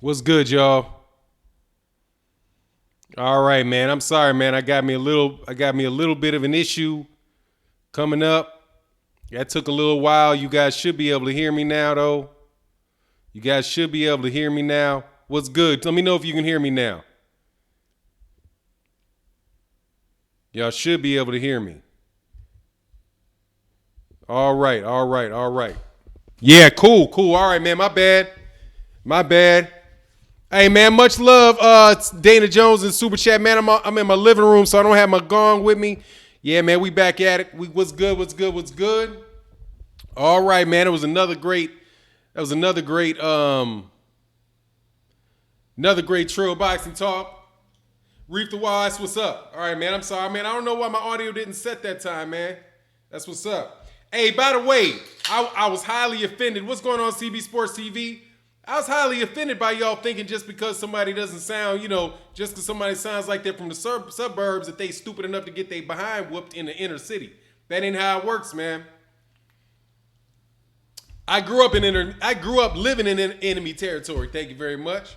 What's good, y'all? All right, man. I'm sorry, man. I got me a little bit of an issue coming up. That took a little while. You guys should be able to hear me now, though. You guys should be able to hear me now. What's good? Let me know if you can hear me now. Y'all should be able to hear me. All right, all right, all right. Yeah, cool, cool. All right, man. My bad. My bad. Hey, man, much love. It's Dana Jones in Super Chat, man. I'm in my living room, so I don't have my gong with me. Yeah, man, we back at it. What's good? What's good? What's good? All right, man. It was another great. That was another great trail boxing talk. Reef the Wise, what's up? All right, man. I'm sorry, man. I don't know why my audio didn't set that time, man. That's what's up. Hey, by the way, I was highly offended. What's going on, CB Sports TV? I was highly offended by y'all thinking just because somebody doesn't sound, just because somebody sounds like they're from the suburbs, that they stupid enough to get their behind whooped in the inner city. That ain't how it works, man. I grew up living in enemy territory. Thank you very much.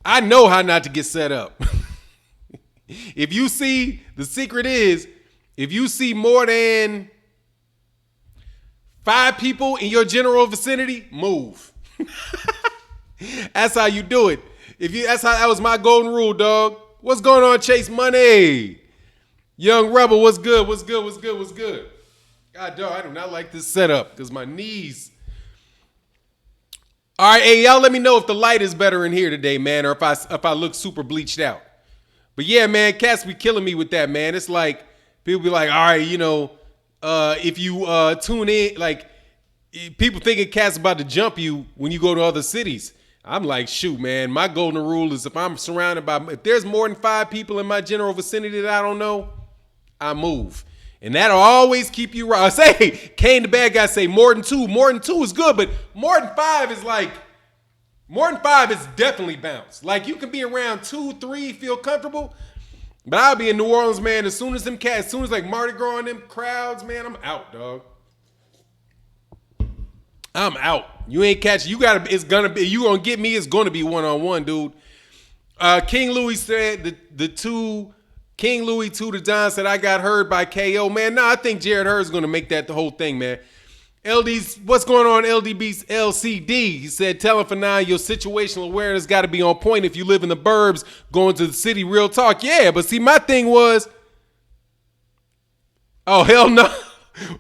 I know how not to get set up. If you see, the secret is, if you see more than 5 people in your general vicinity, move. That's how you do it. That was my golden rule, dog. What's going on, Chase Money? Young Rebel, what's good? What's good? What's good? What's good? God, dog, I do not like this setup because my knees. All right, hey, y'all let me know if the light is better in here today, man, or if I look super bleached out. But yeah, man, cats be killing me with that, man. It's like people be like, all right, if you tune in, like people thinking cats about to jump you when you go to other cities. I'm like, shoot, man, my golden rule is if there's more than 5 people in my general vicinity that I don't know, I move. And that'll always keep you right. I say, Kane the bad guy say more than 2. More than 2 is good, but more than 5 is definitely bounce. Like you can be around 2, 3, feel comfortable. But I'll be in New Orleans, man, as soon as like Mardi Gras and them crowds, man, I'm out, dog. I'm out. You ain't catching. You gonna get me. It's gonna be one-on-one, dude. King Louis said King Louis to the Don said I got Hurd by KO, man. Nah, I think Jarret Hurd's gonna make that the whole thing, man. LD's what's going on? LDB's LCD. He said, tell him for now your situational awareness got to be on point if you live in the burbs, going to the city. Real talk, yeah. But see, my thing was, oh hell no,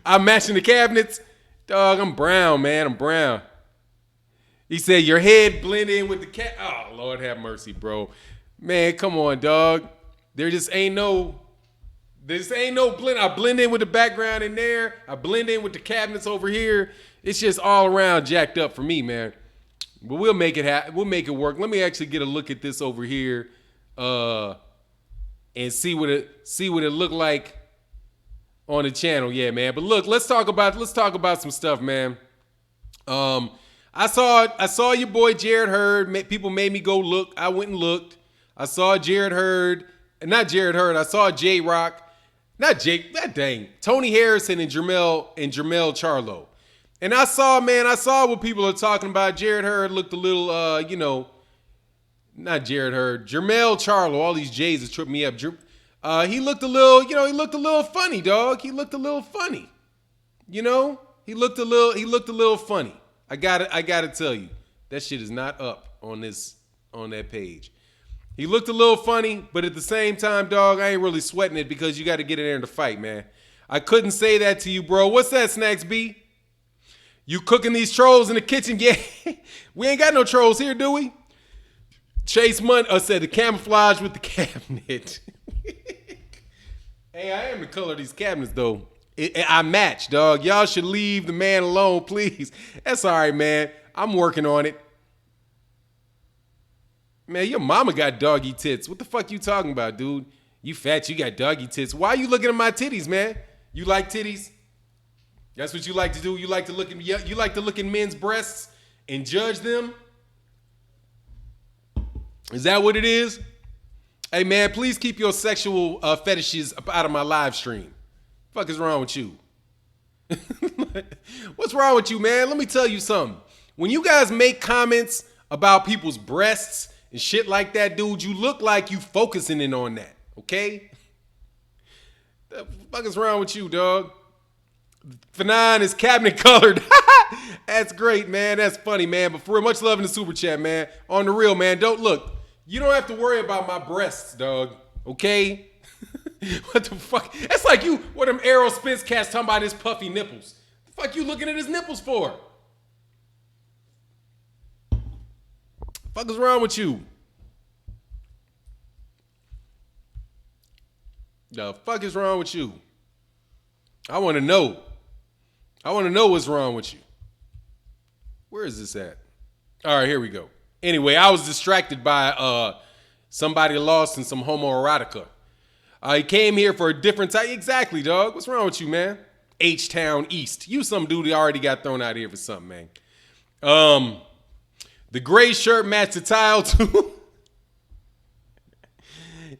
I'm matching the cabinets. Dog, I'm brown, man. I'm brown. He said, your head blend in with the cat. Oh, Lord have mercy, bro. Man, come on, dog. There just ain't no blend. I blend in with the background in there. I blend in with the cabinets over here. It's just all around jacked up for me, man. But we'll make it happen. We'll make it work. Let me actually get a look at this over here and see what it looked like on the channel, yeah, man. But look, let's talk about some stuff, man. I saw your boy Jarret Hurd. People made me go look. I went and looked. I saw Jarret Hurd, not Jarret Hurd. I saw J Rock, not Jake. That dang Tony Harrison and Jermell Charlo. And I saw what people are talking about. Jarret Hurd looked a little, not Jarret Hurd, Jermell Charlo. All these J's that tripped me up. He looked a little funny, dog. He looked a little funny. He looked a little funny. I gotta tell you, that shit is not up on that page. He looked a little funny, but at the same time, dog, I ain't really sweating it because you got to get in there to fight, man. I couldn't say that to you, bro. What's that, Snacks B? You cooking these trolls in the kitchen? Yeah, we ain't got no trolls here, do we? Chase Munn said the camouflage with the cabinet. Hey, I am the color of these cabinets, though. I match, dog. Y'all should leave the man alone, please. That's all right, man. I'm working on it. Man, your mama got doggy tits. What the fuck you talking about, dude? You fat, you got doggy tits. Why are you looking at my titties, man? You like titties? That's what you like to do? You like to look at men's breasts and judge them? Is that what it is? Hey, man, please keep your sexual fetishes out of my live stream. Fuck is wrong with you? What's wrong with you, man? Let me tell you something. When you guys make comments about people's breasts and shit like that, dude, you look like you focusing in on that, okay? The fuck is wrong with you, dog? Fannon is cabinet colored. That's great, man. That's funny, man. But for real, much love in the super chat, man. On the real, man. Don't look. You don't have to worry about my breasts, dog. Okay? What the fuck? That's like you, what them Errol Spence cats talking about his puffy nipples. The fuck you looking at his nipples for? Fuck is wrong with you? The fuck is wrong with you? I want to know. I want to know what's wrong with you. Where is this at? All right, here we go. Anyway, I was distracted by somebody lost in some homoerotica. He came here for a different type. Exactly, dog. What's wrong with you, man? H-Town East. You some dude that already got thrown out here for something, man. The gray shirt matched the tile, too.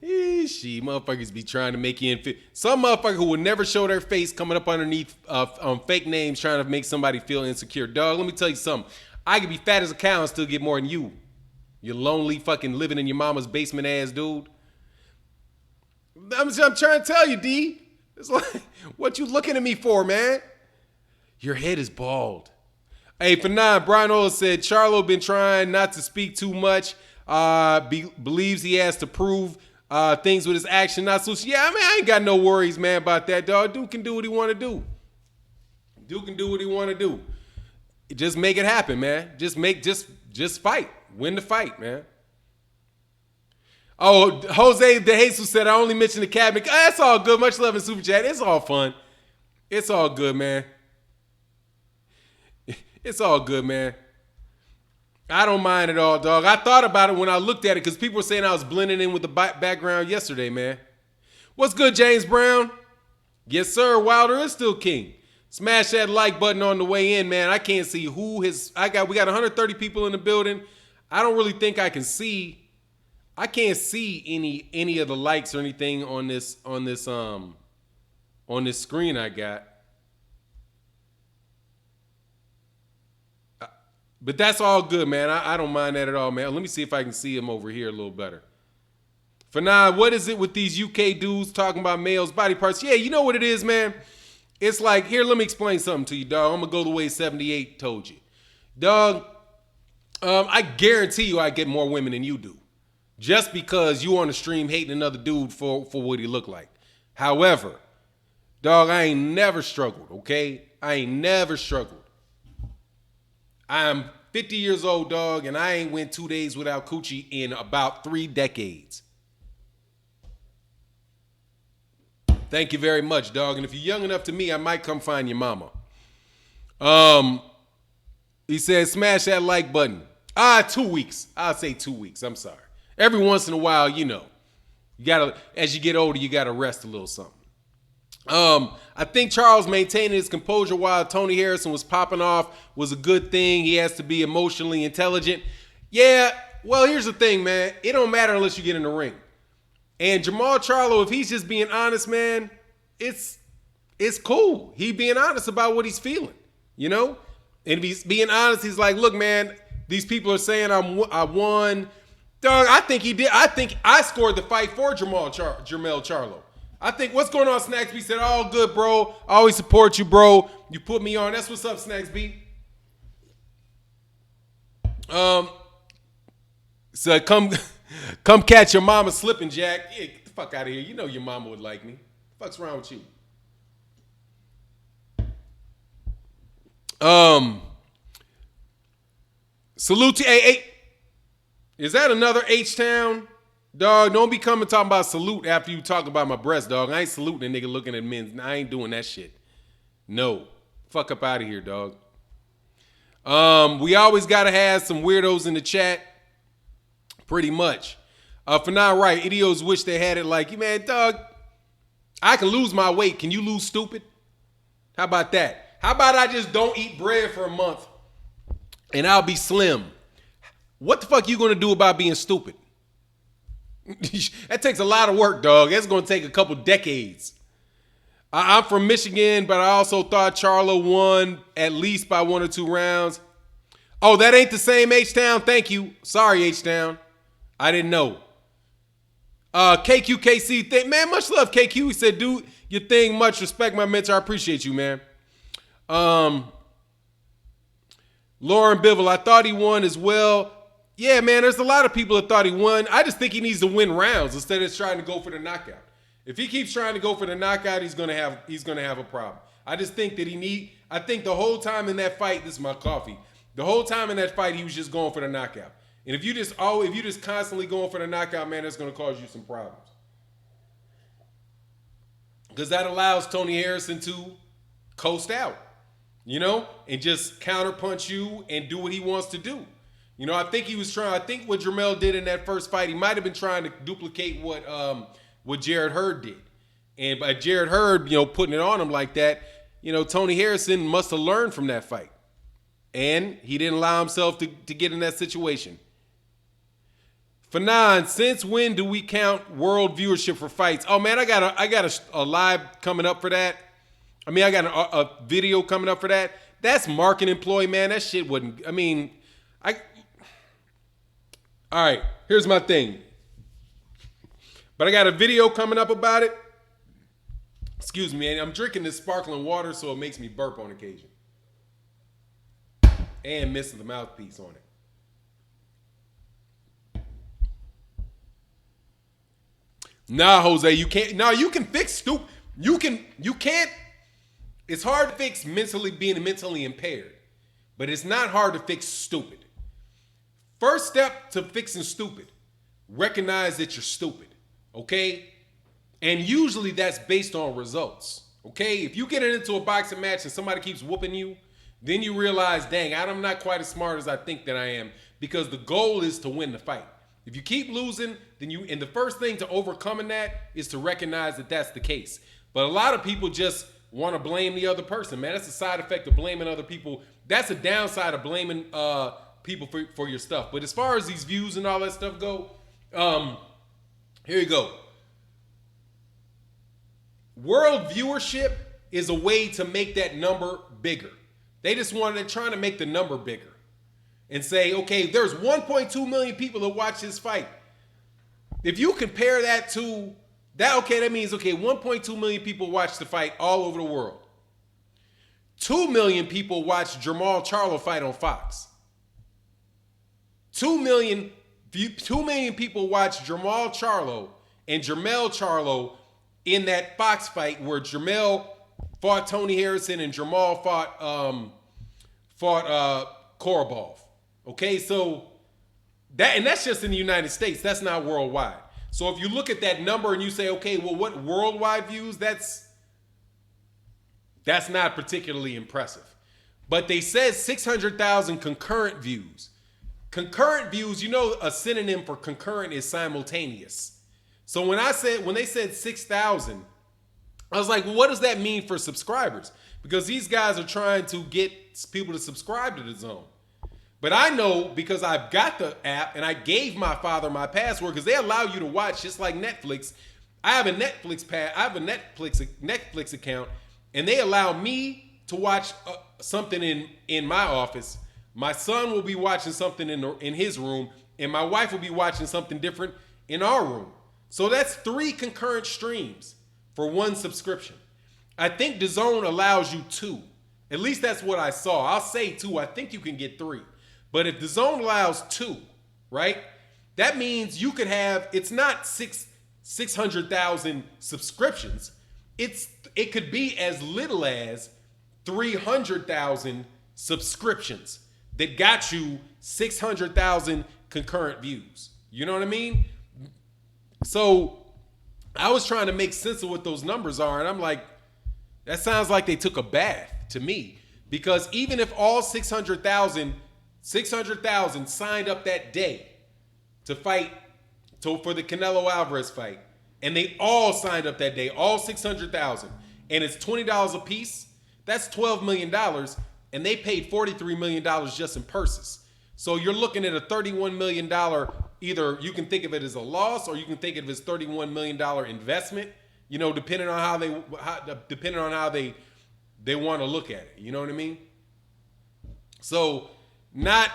She motherfuckers be trying to make you in. Some motherfucker who would never show their face coming up underneath fake names trying to make somebody feel insecure. Dog, let me tell you something. I could be fat as a cow and still get more than you. You lonely fucking living in your mama's basement ass dude. I'm trying to tell you, D. It's like, what you looking at me for, man? Your head is bald. Hey, for 9, Brian Ola said, Charlo been trying not to speak too much. Believes he has to prove things with his action, not so. Yeah, I mean, I ain't got no worries, man, about that, dog. Dude can do what he want to do. Dude can do what he want to do. Just make it happen, man. Just fight. Win the fight, man. Oh, Jose De Jesus said, I only mentioned the cabinet. That's all good. Much love in Super Chat. It's all fun. It's all good, man. It's all good, man. I don't mind at all, dog. I thought about it when I looked at it because people were saying I was blending in with the background yesterday, man. What's good, James Brown? Yes, sir. Wilder is still king. Smash that like button on the way in, man. I can't see who his. We got 130 people in the building. I don't really think I can see. I can't see any of the likes or anything on this screen I got. But that's all good, man. I don't mind that at all, man. Let me see if I can see him over here a little better. For now, what is it with these UK dudes talking about males' body parts? Yeah, you know what it is, man? It's like, here, let me explain something to you, dog. I'm going to go the way 78 told you. Dog, I guarantee you I get more women than you do. Just because you on the stream hating another dude for what he look like. However, dog, I ain't never struggled, okay? I ain't never struggled. I'm 50 years old, dog, and I ain't went 2 days without coochie in about 3 decades. Thank you very much, dog. And if you're young enough to me, I might come find your mama. He said, smash that like button. 2 weeks. I'll say 2 weeks. I'm sorry. Every once in a while, you know, you gotta, as you get older, you gotta rest a little something. I think Charles maintaining his composure while Tony Harrison was popping off was a good thing. He has to be emotionally intelligent. Yeah, well, here's the thing, man. It don't matter unless you get in the ring. And Jermell Charlo, if he's just being honest, man, it's cool. He being honest about what he's feeling, you know? And if he's being honest, he's like, look, man, these people are saying I won. Dog, I think he did. I think I scored the fight for Jermell Charlo. I think, what's going on, Snacks B? Said, all good, bro. I always support you, bro. You put me on. That's what's up, Snacks B. So come catch your mama slipping, Jack. Yeah, get the fuck out of here. You know your mama would like me. The fuck's wrong with you? Salute to hey. Is that another H-Town? Dog, don't be coming talking about salute after you talk about my breast, dog. I ain't saluting a nigga looking at men. I ain't doing that shit. No. Fuck up out of here, dog. We always got to have some weirdos in the chat. Pretty much. For now, right, idiots wish they had it like, man, dog, I can lose my weight. Can you lose stupid? How about that? How about I just don't eat bread for a month and I'll be slim? What the fuck you going to do about being stupid? That takes a lot of work, dog. That's going to take a couple decades. I'm from Michigan, but I also thought Charlo won at least by 1 or 2 rounds. Oh, that ain't the same H-Town. Thank you. Sorry, H-Town. I didn't know. KQKC, man, much love, KQ. He said, do your thing, much respect, my mentor. I appreciate you, man. Lauren Bivell, I thought he won as well. Yeah, man, there's a lot of people that thought he won. I just think he needs to win rounds instead of trying to go for the knockout. If he keeps trying to go for the knockout, he's gonna have a problem. I just think that I think the whole time in that fight, this is my coffee. The whole time in that fight, he was just going for the knockout. And if you just constantly going for the knockout, man, that's gonna cause you some problems. Because that allows Tony Harrison to coast out, and just counterpunch you and do what he wants to do. I think what Jermell did in that first fight, he might have been trying to duplicate what Jarret Hurd did. And by Jarret Hurd, putting it on him like that, Tony Harrison must have learned from that fight. And he didn't allow himself to get in that situation. Fannon, since when do we count world viewership for fights? Oh man, I got a live coming up for that. I got a video coming up for that. That's marketing ploy, man. That shit wouldn't. All right, here's my thing. But I got a video coming up about it. Excuse me, I'm drinking this sparkling water, so it makes me burp on occasion. And missing the mouthpiece on it. Nah, Jose, you can't. No, you can fix stupid. You can't. It's hard to fix being mentally impaired, but it's not hard to fix stupid. First step to fixing stupid, recognize that you're stupid, okay? And usually that's based on results, okay? If you get into a boxing match and somebody keeps whooping you, then you realize, dang, I'm not quite as smart as I think that I am, because the goal is to win the fight. If you keep losing, and the first thing to overcoming that is to recognize that that's the case. But a lot of people just want to blame the other person, man. That's a side effect of blaming other people. That's a downside of blaming people for your stuff. But as far as these views and all that stuff go, here you go. World viewership is a way to make that number bigger. They're trying to make the number bigger. And say, okay, there's 1.2 million people that watch this fight. If you compare that to that, okay, that means, 1.2 million people watch the fight all over the world. 2 million people watch Jermell Charlo fight on Fox. 2 million people watch Jermell Charlo and Jermell Charlo in that Fox fight where Jermell fought Tony Harrison and Jermell fought Korobov. Okay, so that's just in the United States. That's not worldwide. So if you look at that number and you say, okay, well, what worldwide views? That's not particularly impressive. But they said 600,000 concurrent views. Concurrent views, a synonym for concurrent is simultaneous. So when they said 6,000, I was like, well, what does that mean for subscribers? Because these guys are trying to get people to subscribe to the DAZN. But I know because I've got the app and I gave my father my password because they allow you to watch just like Netflix. I have a Netflix account, and they allow me to watch something in my office. My son will be watching something in his room, and my wife will be watching something different in our room. So that's 3 concurrent streams for 1 subscription. I think DAZN allows you 2. At least that's what I saw. I'll say 2. I think you can get 3. But if DAZN allows 2, right? That means you could have, it's not 600,000 subscriptions. It could be as little as 300,000 subscriptions that got you 600,000 concurrent views. You know what I mean? So I was trying to make sense of what those numbers are, and I'm like, that sounds like they took a bath to me. Because even if all 600,000 signed up that day to fight for the Canelo Alvarez fight, and they all signed up that day, all 600,000, and it's $20 a piece, that's $12 million, and they paid $43 million just in purses. So you're looking at a $31 million, either you can think of it as a loss or you can think of it as $31 million investment, depending on how they want to look at it. You know what I mean? So Not,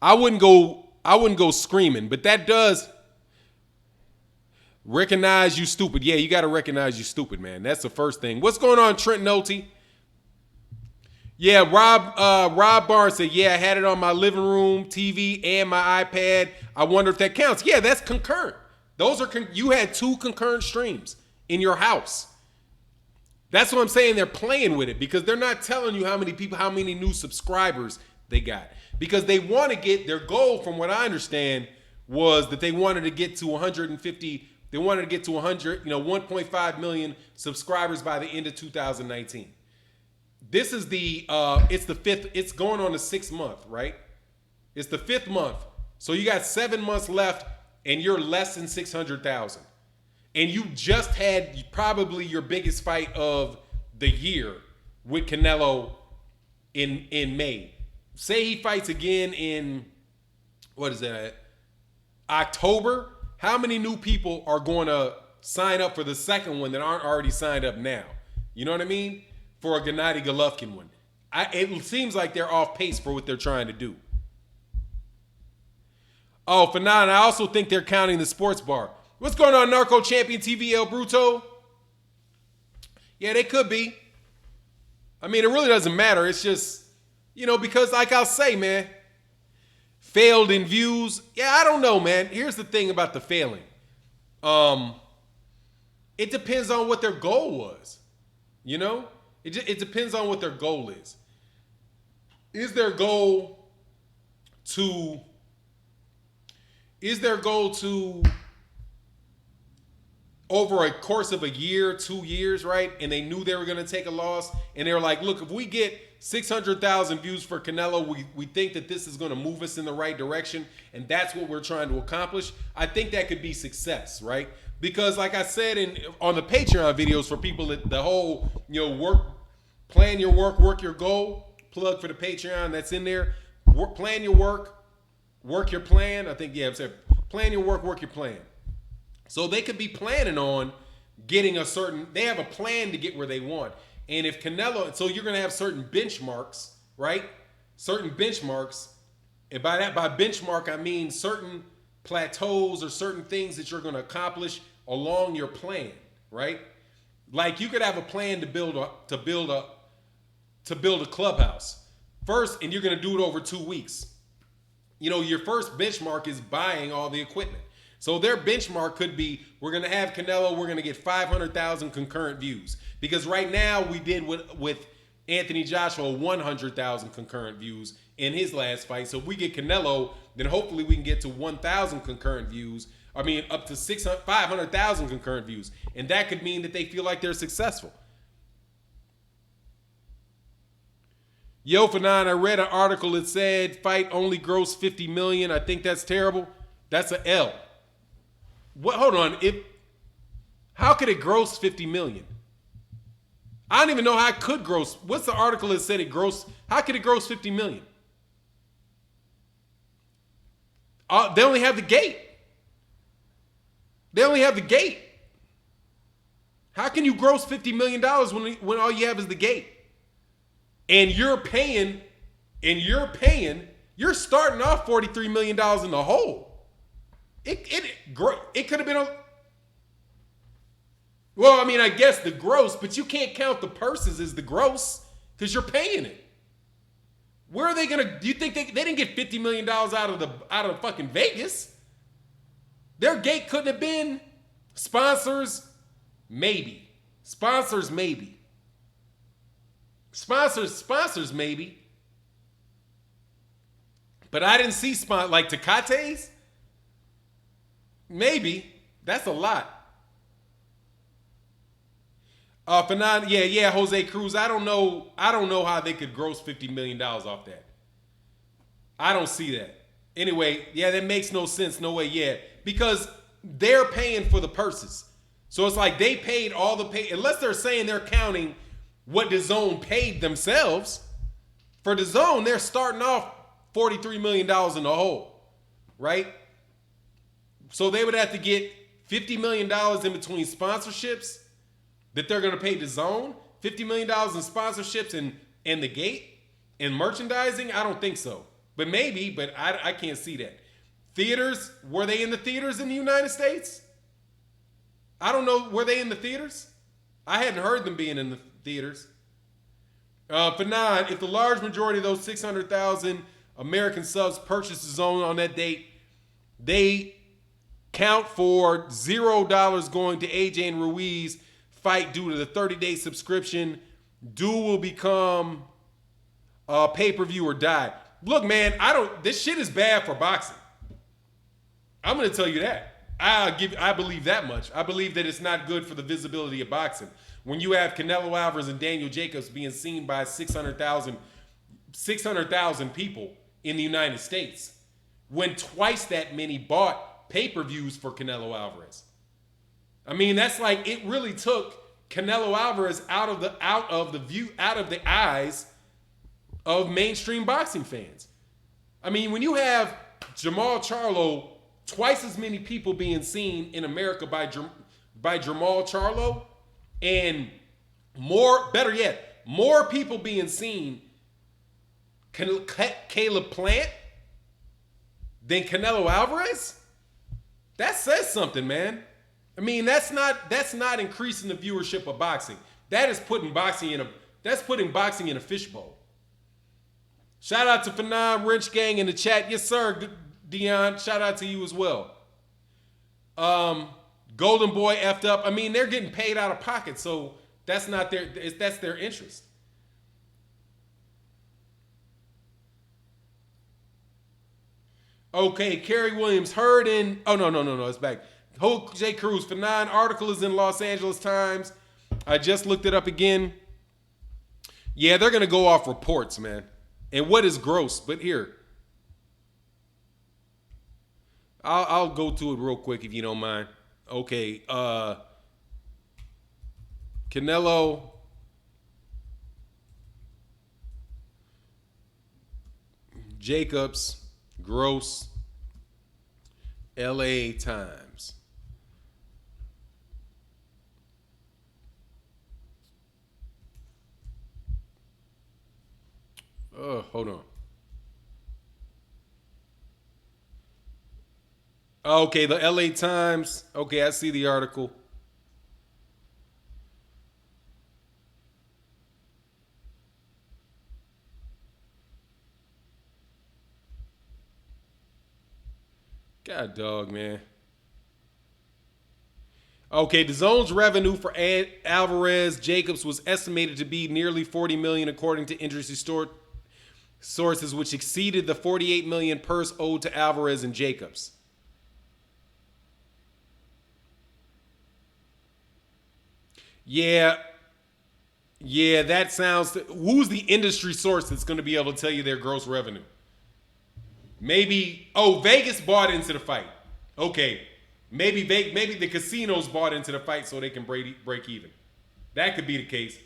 I wouldn't go screaming, but that does recognize you stupid. Yeah, you got to recognize you stupid, man. That's the first thing. What's going on, Trent Nolte? Yeah, Rob Barnes said, yeah, I had it on my living room TV and my iPad. I wonder if that counts. Yeah, that's concurrent. Those are you had 2 concurrent streams in your house. That's what I'm saying. They're playing with it because they're not telling you how many new subscribers they got. Because they want to get their goal, from what I understand, was that they wanted to get to 150. They wanted to get to 1.5 million subscribers by the end of 2019. This is it's the 5th, it's going on the 6th month, right? It's the 5th month. So you got 7 months left and you're less than 600,000. And you just had probably your biggest fight of the year with Canelo in May. Say he fights again in, what is that, October? How many new people are going to sign up for the second one that aren't already signed up now? You know what I mean? For a Gennady Golovkin one. It seems like they're off pace for what they're trying to do. Oh, Fannon, I also think they're counting the sports bar. What's going on, Narco Champion TV, El Bruto? Yeah, they could be. I mean, it really doesn't matter. It's just, because like I'll say, man, failed in views. Yeah, I don't know, man. Here's the thing about the failing. It depends on what their goal was. It depends on what their goal is. Is their goal to over a course of a year, 2 years, right? And they knew they were going to take a loss. And they were like, look, if we get 600,000 views for Canelo, we think that this is going to move us in the right direction. And that's what we're trying to accomplish. I think that could be success, right? Because like I said on the Patreon videos for people, that the whole, plan your work your goal, plug for the Patreon that's in there. Plan your work your plan. I think, I'm saying plan your work your plan. So they could be planning on getting they have a plan to get where they want. And if Canelo, so you're going to have certain benchmarks, right? Certain benchmarks. And by benchmark, I mean certain plateaus or certain things that you're going to accomplish along your plan, right? Like you could have a plan to build a clubhouse first, and you're going to do it over 2 weeks. Your first benchmark is buying all the equipment. So their benchmark could be, we're going to have Canelo, we're going to get 500,000 concurrent views. Because right now we did with Anthony Joshua 100,000 concurrent views in his last fight. So if we get Canelo, then hopefully we can get to 1,000 concurrent views. I mean, up to 500,000 concurrent views. And that could mean that they feel like they're successful. Yo, Fannon, I read an article that said fight only grossed 50 million. I think that's terrible. That's an L. What? Hold on. How could it gross 50 million? I don't even know how it could gross. What's the article that said it grossed? How could it gross 50 million? They only have the gate. How can you gross $50 million when all you have is the gate? And you're starting off $43 million in the hole. It could have been well, I mean, I guess the gross, but you can't count the purses as the gross because you're paying it. Where are they gonna? Do you think they didn't get $50 million out of fucking Vegas? Their gate couldn't have been sponsors, maybe. Sponsors, maybe. But I didn't see like Tecate's. Maybe. That's a lot. Fannon, yeah, Jose Cruz. I don't know how they could gross $50 million off that. I don't see that. Anyway, yeah, that makes no sense. No way, yeah. Because they're paying for the purses. So it's like they paid all the pay, unless they're saying they're counting what DAZN paid themselves. For DAZN, they're starting off $43 million in the hole, right? So they would have to get $50 million in between sponsorships that they're going to pay DAZN, $50 million in sponsorships and the gate. In merchandising, I don't think so. But maybe, but I can't see that. Theaters, were they in the theaters in the United States? I don't know. Were they in the theaters? I hadn't heard them being in the theaters. Fannon, if the large majority of those 600,000 American subs purchased DAZN on that date, they count for $0 going to AJ and Ruiz fight due to the 30-day subscription. Duel will become pay-per-view or die. Look, man, this shit is bad for boxing. I'm going to tell you that. I believe that much. I believe that it's not good for the visibility of boxing. When you have Canelo Alvarez and Daniel Jacobs being seen by 600,000 people in the United States, when twice that many bought pay-per-views for Canelo Alvarez. I mean, that's like, it really took Canelo Alvarez out of the eyes of mainstream boxing fans. I mean, when you have Charlo, twice as many people being seen in America by Jermell Charlo, and better yet, more people being seen Caleb Plant than Canelo Alvarez, that says something, man. I mean, that's not increasing the viewership of boxing. That is putting boxing in a fishbowl. Shout out to Fannon Wrench Gang in the chat. Yes, sir, Dion. Shout out to you as well. Golden Boy effed up. I mean, they're getting paid out of pocket, so that's their interest. Okay, Kerry Williams, Hurd in. Oh, no, it's back. J. Cruz, Fannon article is in Los Angeles Times. I just looked it up again. Yeah, they're going to go off reports, man. And what is gross? But here, I'll go to it real quick if you don't mind. Okay, Canelo. Jacobs, gross. LA Times. Hold on. Okay, the LA Times. Okay, I see the article. God dog, man. Okay, DAZN's revenue for Alvarez Jacobs was estimated to be nearly $40 million, according to industry sources, which exceeded the $48 million purse owed to Alvarez and Jacobs. Yeah, that sounds. Who's the industry source that's going to be able to tell you their gross revenue? Maybe. Oh, Vegas bought into the fight. Okay, maybe the casinos bought into the fight so they can break even. That could be the case.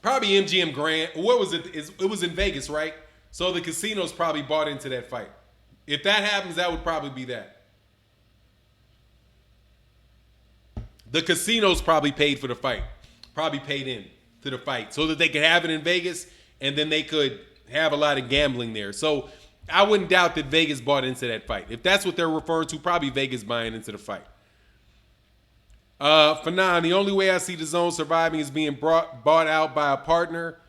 Probably MGM Grand. What was it? It was in Vegas, right? So the casinos probably bought into that fight. If that happens, that would probably be that. The casinos probably paid for the fight. Probably paid in to the fight so that they could have it in Vegas, and then they could have a lot of gambling there. So I wouldn't doubt that Vegas bought into that fight. If that's what they're referring to, probably Vegas buying into the fight. Fannon, the only way I see DAZN surviving is being bought out by a partner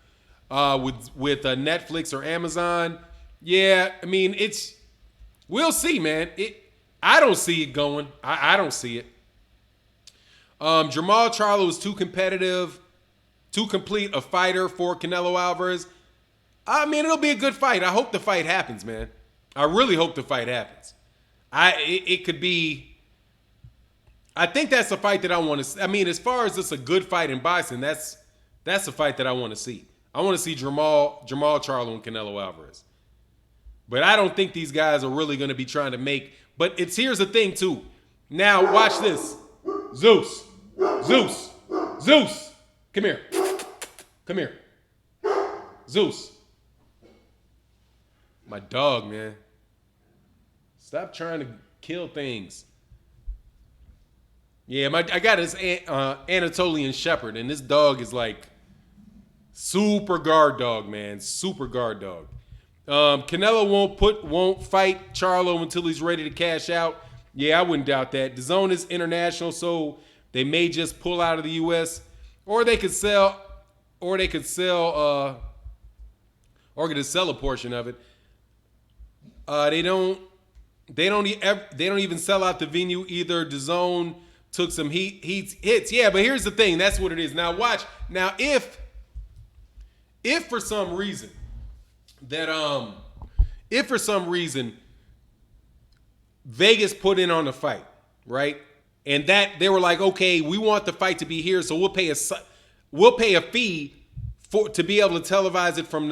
with Netflix or Amazon. Yeah, I mean, we'll see, man. I don't see it going. I don't see it. Jermell Charlo is too competitive, too complete a fighter for Canelo Alvarez. I mean, it'll be a good fight. I hope the fight happens, man. I really hope the fight happens. It could be. I think that's a fight that I want to. I mean, as far as it's a good fight in boxing, that's a fight that I want to see. I want to see Jermell Charlo and Canelo Alvarez. But I don't think these guys are really going to be trying to make. But here's the thing too. Now watch this. Zeus, come here. Zeus. My dog, man. Stop trying to kill things. Yeah, I got this Anatolian Shepherd, and this dog is like Super guard dog, man. Super guard dog. Canelo won't fight Charlo until he's ready to cash out. Yeah, I wouldn't doubt that. DAZN is international, so they may just pull out of the U.S. or they could sell, or they could sell a portion of it. They don't even sell out the venue either. DAZN took some hits. Yeah, but here's the thing. That's what it is. Now watch. Now if for some reason Vegas put in on the fight, right? And that they were like, okay, we want the fight to be here, so we'll pay a fee to be able to televise it from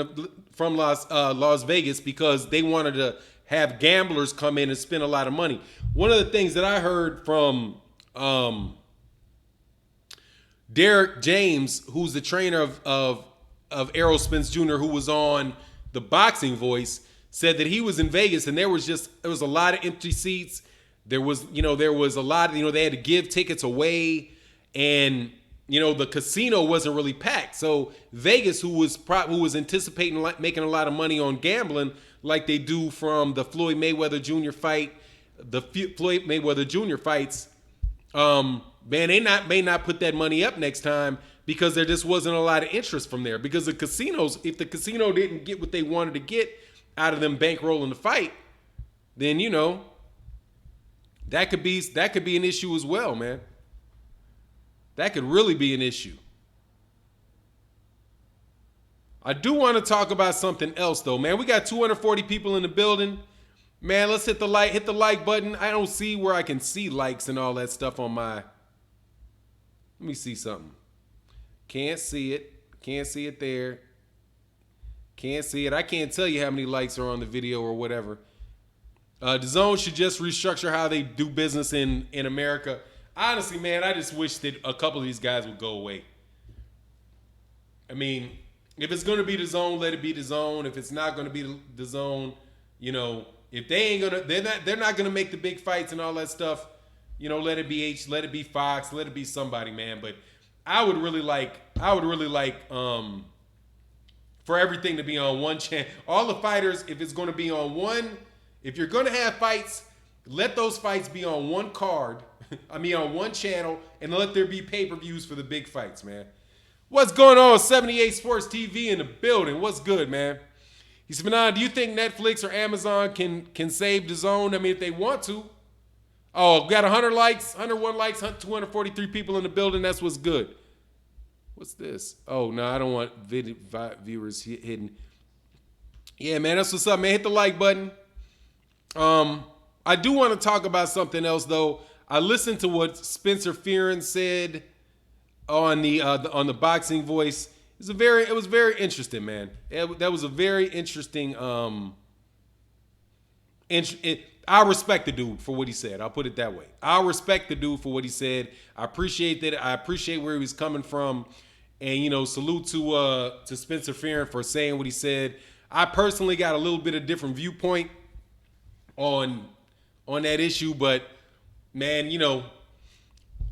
Las Vegas because they wanted to have gamblers come in and spend a lot of money. One of the things that I heard from Derek James, who's the trainer of Errol Spence Jr., who was on The Boxing Voice, said that he was in Vegas and there was a lot of empty seats. There was a lot, they had to give tickets away, and the casino wasn't really packed. So Vegas, who was anticipating making a lot of money on gambling, like they do from the Floyd Mayweather Jr. fight, the Floyd Mayweather Jr. fights, man, they may not put that money up next time because there just wasn't a lot of interest from there. Because the casinos, if the casino didn't get what they wanted to get out of them bankrolling the fight, then that could be an issue as well, man. That could really be an issue. I do want to talk about something else though, man. We got 240 people in the building. Man, let's hit the like button. I don't see where I can see likes and all that stuff on my. Let me see something. Can't see it. Can't see it there. Can't see it. I can't tell you how many likes are on the video or whatever. DAZN should just restructure how they do business in America. Honestly, man, I just wish that a couple of these guys would go away. I mean, if it's going to be DAZN, let it be DAZN. If it's not going to be DAZN, if they ain't gonna, they're not going to make the big fights and all that stuff. Let it be let it be Fox, let it be somebody, man. But I would really like for everything to be on one channel. All the fighters, if it's going to be on one, if you're going to have fights, let those fights be on one card. On one channel, and let there be pay-per-views for the big fights, man. What's going on? 78 Sports TV in the building. What's good, man? He said, Fannon, do you think Netflix or Amazon can save DAZN? I mean, if they want to. Oh, got 100 likes, 101 likes, 243 people in the building. That's what's good. What's this? Oh, no, I don't want viewers hidden. Yeah, man, that's what's up, man. Hit the like button. I do want to talk about something else, though. I listened to what Spencer Fearn said on the Boxing Voice. It was very interesting, man. That was a very interesting. I respect the dude for what he said. I'll put it that way. I respect the dude for what he said. I appreciate that. I appreciate where he was coming from, and salute to Spencer Fearn for saying what he said. I personally got a little bit of different viewpoint on that issue, but. Man,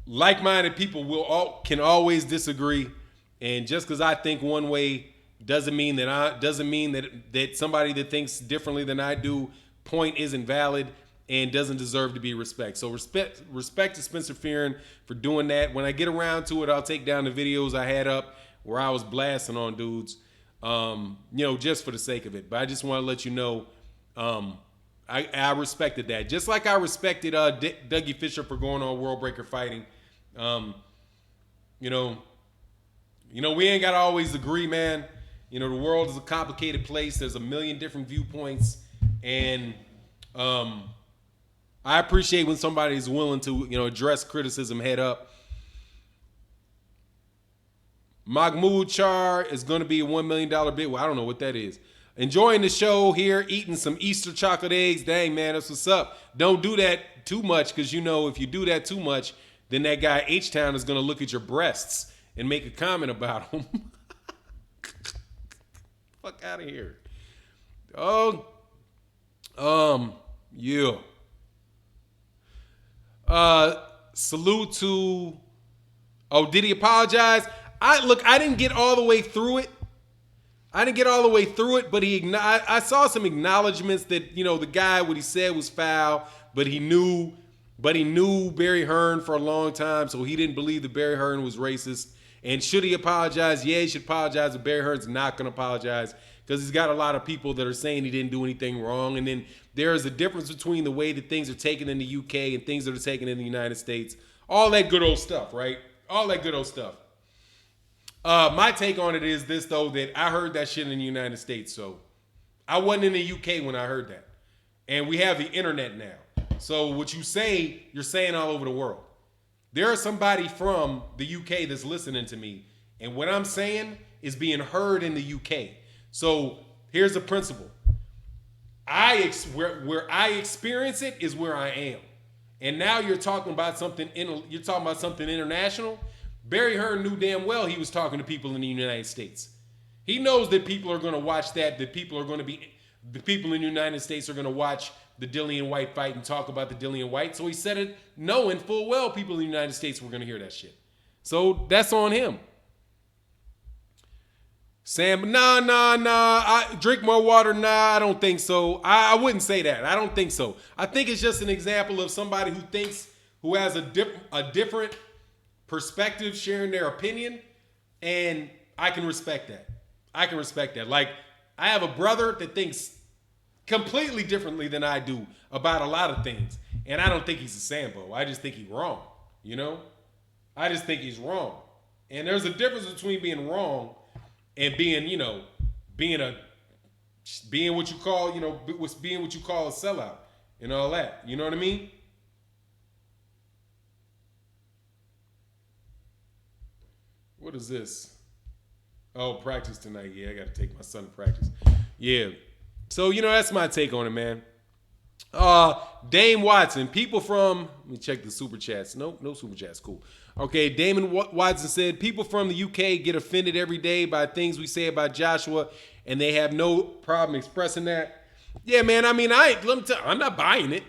like-minded people can always disagree, and just because I think one way doesn't mean that somebody that thinks differently than I do point isn't valid and doesn't deserve to be respected. So respect to Spencer Fearn for doing that. When I get around to it, I'll take down the videos I had up where I was blasting on dudes, just for the sake of it. But I just want to let you know. I respected that. Just like I respected Dougie Fisher for going on World Breaker Fighting. We ain't got to always agree, man. The world is a complicated place. There's a million different viewpoints. And I appreciate when somebody is willing to, address criticism head up. Mahmoud Char is going to be a $1 million bid. Well, I don't know what that is. Enjoying the show here, eating some Easter chocolate eggs. Dang, man, that's what's up. Don't do that too much because, if you do that too much, then that guy H-Town is going to look at your breasts and make a comment about them. Fuck out of here. Yeah. Salute to... Oh, did he apologize? I didn't get all the way through it. I didn't get all the way through it, but I saw some acknowledgments that, the guy, what he said was foul, but he knew Barry Hearn for a long time, so he didn't believe that Barry Hearn was racist. And should he apologize? Yeah, he should apologize, but Barry Hearn's not going to apologize because he's got a lot of people that are saying he didn't do anything wrong. And then there is a difference between the way that things are taken in the UK and things that are taken in the United States. All that good old stuff, right? All that good old stuff. My take on it is this, though, that I heard that shit in the United States. So I wasn't in the UK when I heard that. And we have the internet now. So what you say, you're saying all over the world. There is somebody from the UK that's listening to me. And what I'm saying is being heard in the UK. So here's the principle. Where I experience it is where I am. And now you're talking about something international. Barry Hearn knew damn well he was talking to people in the United States. He knows that people are going to watch the people in the United States are going to watch the Dillian White fight and talk about the Dillian White. So he said it knowing full well people in the United States were going to hear that shit. So that's on him. Sam, nah. I drink more water. Nah, I don't think so. I wouldn't say that. I don't think so. I think it's just an example of somebody who has a different perspective, sharing their opinion, and I can respect that. Like, I have a brother that thinks completely differently than I do about a lot of things, and I don't think he's a Sambo. I just think he's wrong, I just think he's wrong. And there's a difference between being wrong and being what you call a sellout and all that. You know what I mean? What is this? Oh, practice tonight. Yeah, I got to take my son to practice. Yeah. So, that's my take on it, man. Dame Watson. People from... Let me check the super chats. Nope, no super chats. Cool. Okay, Damon Watson said, people from the UK get offended every day by things we say about Joshua, and they have no problem expressing that. Yeah, man, I mean, I'm not buying it.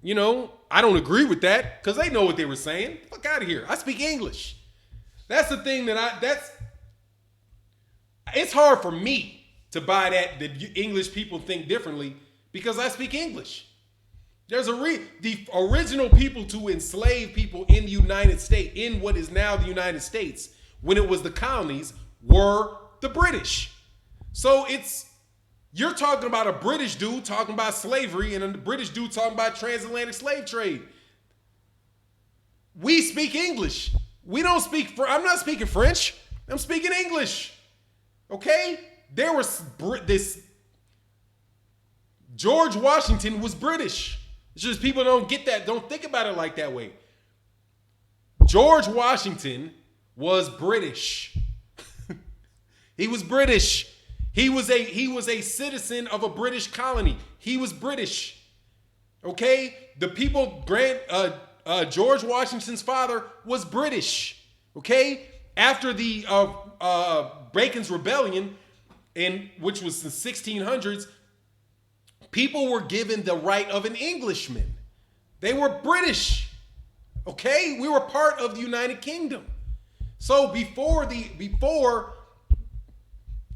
I don't agree with that because they know what they were saying. Fuck out of here. I speak English. That's the thing it's hard for me to buy that English people think differently because I speak English. There's the original people to enslave people in the United States, in what is now the United States, when it was the colonies, were the British. So you're talking about a British dude talking about slavery and a British dude talking about transatlantic slave trade. We speak English. We don't speak, I'm not speaking French. I'm speaking English. Okay? There was this, George Washington was British. It's just people don't get that, don't think about it like that way. George Washington was British. He was British. He was a citizen of a British colony. He was British. Okay? The people, George Washington's father was British. Okay? After the Bacon's Rebellion, which was the 1600s, people were given the right of an Englishman. They were British. Okay? We were part of the United Kingdom. So before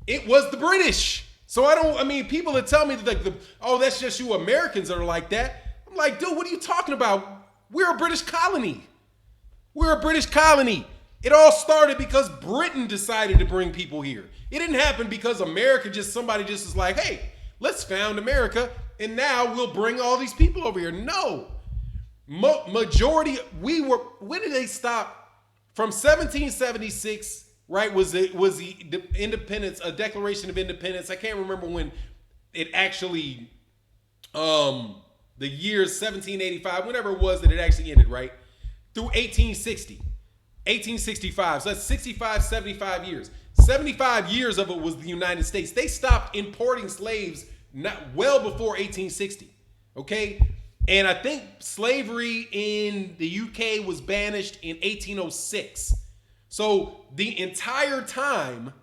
it was the British. So people that tell me that that's just you Americans that are like that. I'm like, dude, what are you talking about? We're a British colony. We're a British colony. It all started because Britain decided to bring people here. It didn't happen because somebody just was like, hey, let's found America, and now we'll bring all these people over here. No. Majority, when did they stop? From 1776, right, was the independence, a Declaration of Independence. I can't remember when it actually, the year 1785, whenever it was that it actually ended, right? Through 1865. So that's 65, 75 years. 75 years of it was the United States. They stopped importing slaves well before 1860. Okay? And I think slavery in the UK was banished in 1806. So the entire time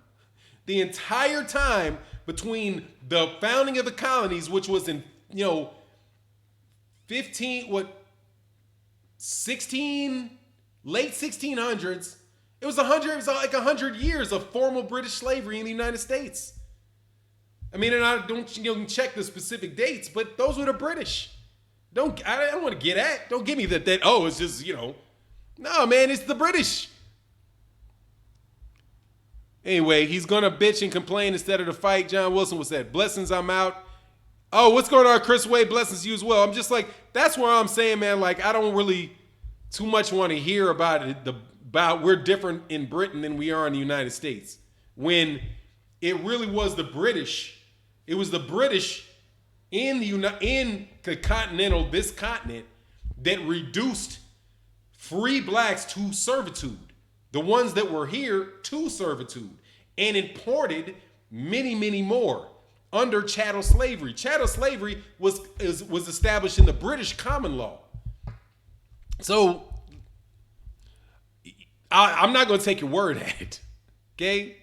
between the founding of the colonies, which was in, 16, late 1600s, it was like 100 years of formal British slavery in the United States. I mean, and I don't check the specific dates, but those were the British. I don't want to get at. Don't give me that. Oh, it's just No, man, it's the British. Anyway, he's gonna bitch and complain instead of the fight. John Wilson was said, "Blessings, I'm out." Oh, what's going on, Chris Wade? Blessings to you as well. I'm just like, that's where I'm saying, man. Like, I don't really too much want to hear about it. About we're different in Britain than we are in the United States. When it really was the British. It was the British in the continent that reduced free blacks to servitude. The ones that were here to servitude, and imported many, many more under chattel slavery. Chattel slavery was established in the British common law. So I'm not going to take your word at it, okay?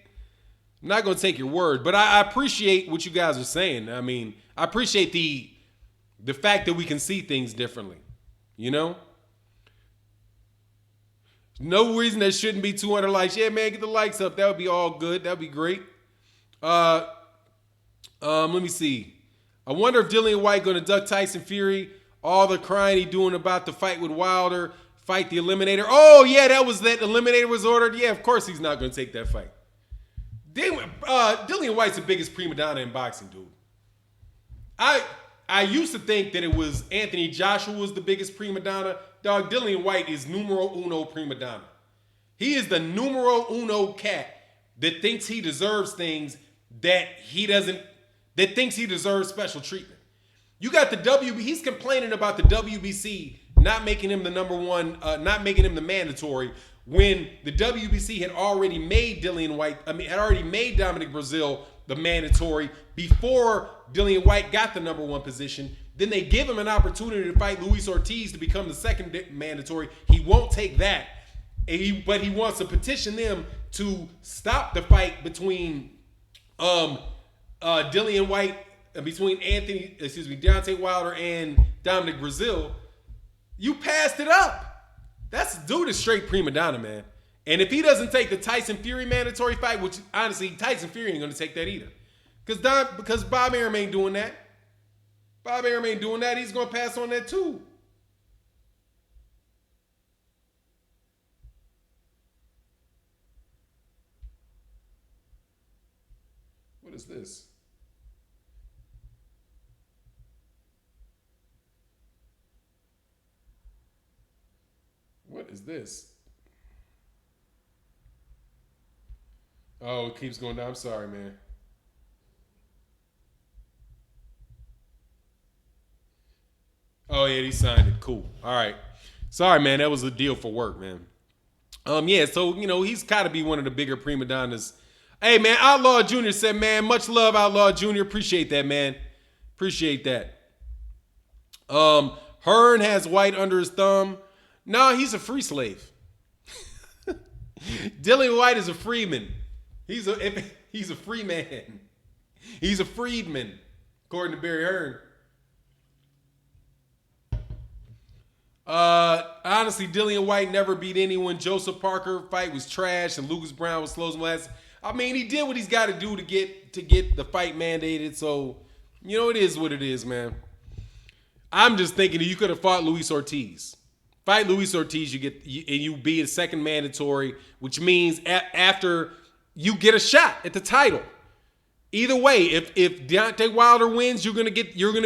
I'm not going to take your word, but I appreciate what you guys are saying. I mean, I appreciate the fact that we can see things differently, No reason there shouldn't be 200 likes. Yeah, man, get the likes up. That would be all good. That would be great. Let me see. I wonder if Dillian White going to duck Tyson Fury. All the crying he doing about the fight with Wilder. Fight the Eliminator. Oh, yeah, that Eliminator was ordered. Yeah, of course he's not going to take that fight. Dillian White's the biggest prima donna in boxing, dude. I used to think that it was Anthony Joshua was the biggest prima donna. Dog, Dillian White is numero uno prima donna. He is the numero uno cat that thinks he deserves things that thinks he deserves special treatment. You got he's complaining about the WBC not making him the number one, not making him the mandatory, when the WBC had already made had already made Dominic Breazeale the mandatory before Dillian White got the number one position. Then they give him an opportunity to fight Luis Ortiz to become the second mandatory. He won't take that, but he wants to petition them to stop the fight between Dillian White, between Deontay Wilder and Dominic Breazeale. You passed it up. Dude is straight prima donna, man. And if he doesn't take the Tyson Fury mandatory fight, which honestly Tyson Fury ain't gonna take that either, because Bob Arum ain't doing that. Bob Arum ain't doing that. He's gonna pass on that too. What is this? What is this? Oh, it keeps going down. I'm sorry, man. Oh, yeah, he signed it. Cool. All right. Sorry, man. That was a deal for work, man. Yeah, so, he's got to be one of the bigger prima donnas. Hey, man, Outlaw Jr. said, man, much love, Outlaw Jr. Appreciate that, man. Appreciate that. Hearn has White under his thumb. No, he's a free slave. Dillian White is a freeman. He's a free man. He's a freedman, according to Barry Hearn. Honestly, Dillian White never beat anyone. Joseph Parker fight was trash, and Lucas Brown was slow as molasses. I mean, he did what he's got to do to get the fight mandated. So, it is what it is, man. I'm just thinking that you could have fought Luis Ortiz. Fight Luis Ortiz, you be a second mandatory, which means after you get a shot at the title. Either way, if Deontay Wilder wins, you're gonna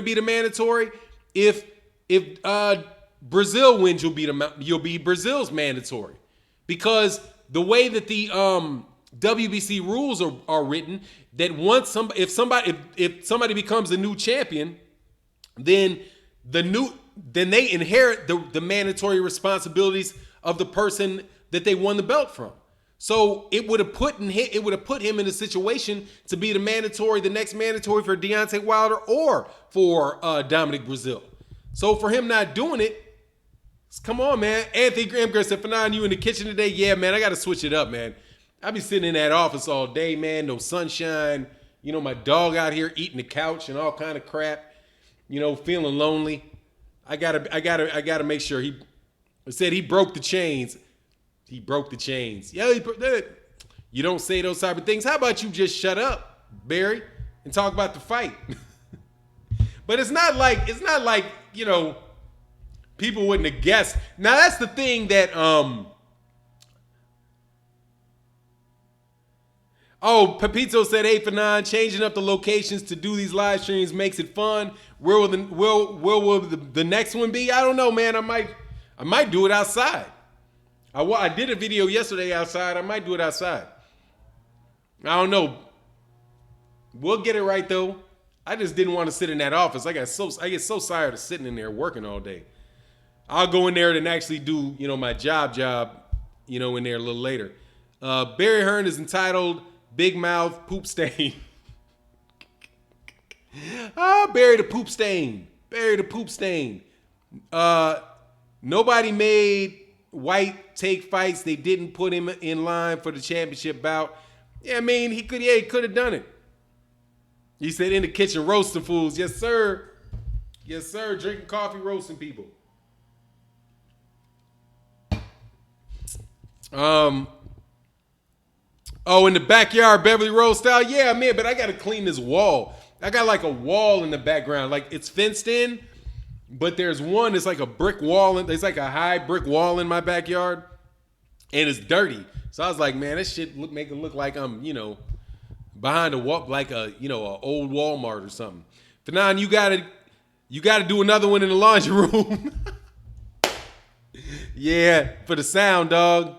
be the mandatory. If Breazeale wins, you'll be Breazeale's mandatory, because the way that the WBC rules are written, that if somebody becomes the new champion, then they inherit the mandatory responsibilities of the person that they won the belt from. So it would have put him in a situation to be the next mandatory for Deontay Wilder or for Dominic Breazeale. So for him not doing it, come on, man. Anthony Graham said, Fannon, you in the kitchen today? Yeah, man, I got to switch it up, man. I be sitting in that office all day, man. No sunshine. My dog out here eating the couch and all kind of crap. Feeling lonely. I gotta make sure he said he broke the chains. He broke the chains. Yeah, you don't say those type of things. How about you just shut up, Barry? and talk about the fight. But it's not like people wouldn't have guessed. Now that's the thing that Oh, Pepito said 8 for 9. Changing up the locations to do these live streams makes it fun. Where will the next one be? I don't know, man. I might do it outside. I did a video yesterday outside. I might do it outside. I don't know. We'll get it right though. I just didn't want to sit in that office. I get so tired of sitting in there working all day. I'll go in there and actually do my job, in there a little later. Barry Hearn is entitled Big Mouth Poop Stain. Barry the Poop Stain. Barry the Poop Stain. Nobody made White take fights. They didn't put him in line for the championship bout. Yeah, I mean, he could have done it. He said in the kitchen roasting fools. Yes, sir. Yes, sir. Drinking coffee, roasting people. Oh, in the backyard, Beverly Rose style. Yeah, man, but I got to clean this wall. I got like a wall in the background. Like it's fenced in, but there's one. It's like a brick wall. There's like a high brick wall in my backyard, and it's dirty. So I was like, man, this shit make it look like I'm, behind a wall, like a old Walmart or something. Fannon, you gotta do another one in the laundry room. Yeah, for the sound, dog.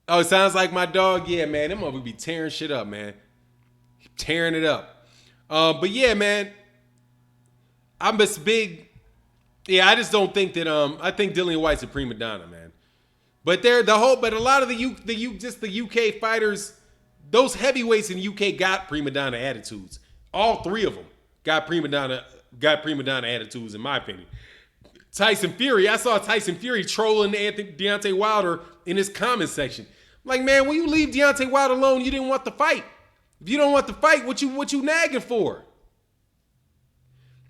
Oh, it sounds like my dog. Yeah, man, them motherfuckers be tearing shit up, man. Tearing it up. But yeah, man, I'm just big. Yeah, I just don't think that. I think Dillian White's a prima donna, man. But but a lot of the UK fighters, those heavyweights in the UK got prima donna attitudes. All three of them got prima donna attitudes, in my opinion. Tyson Fury, I saw Tyson Fury trolling Deontay Wilder in his comment section. Like, man, when you leave Deontay Wilder alone, you didn't want the fight. If you don't want the fight, what you nagging for?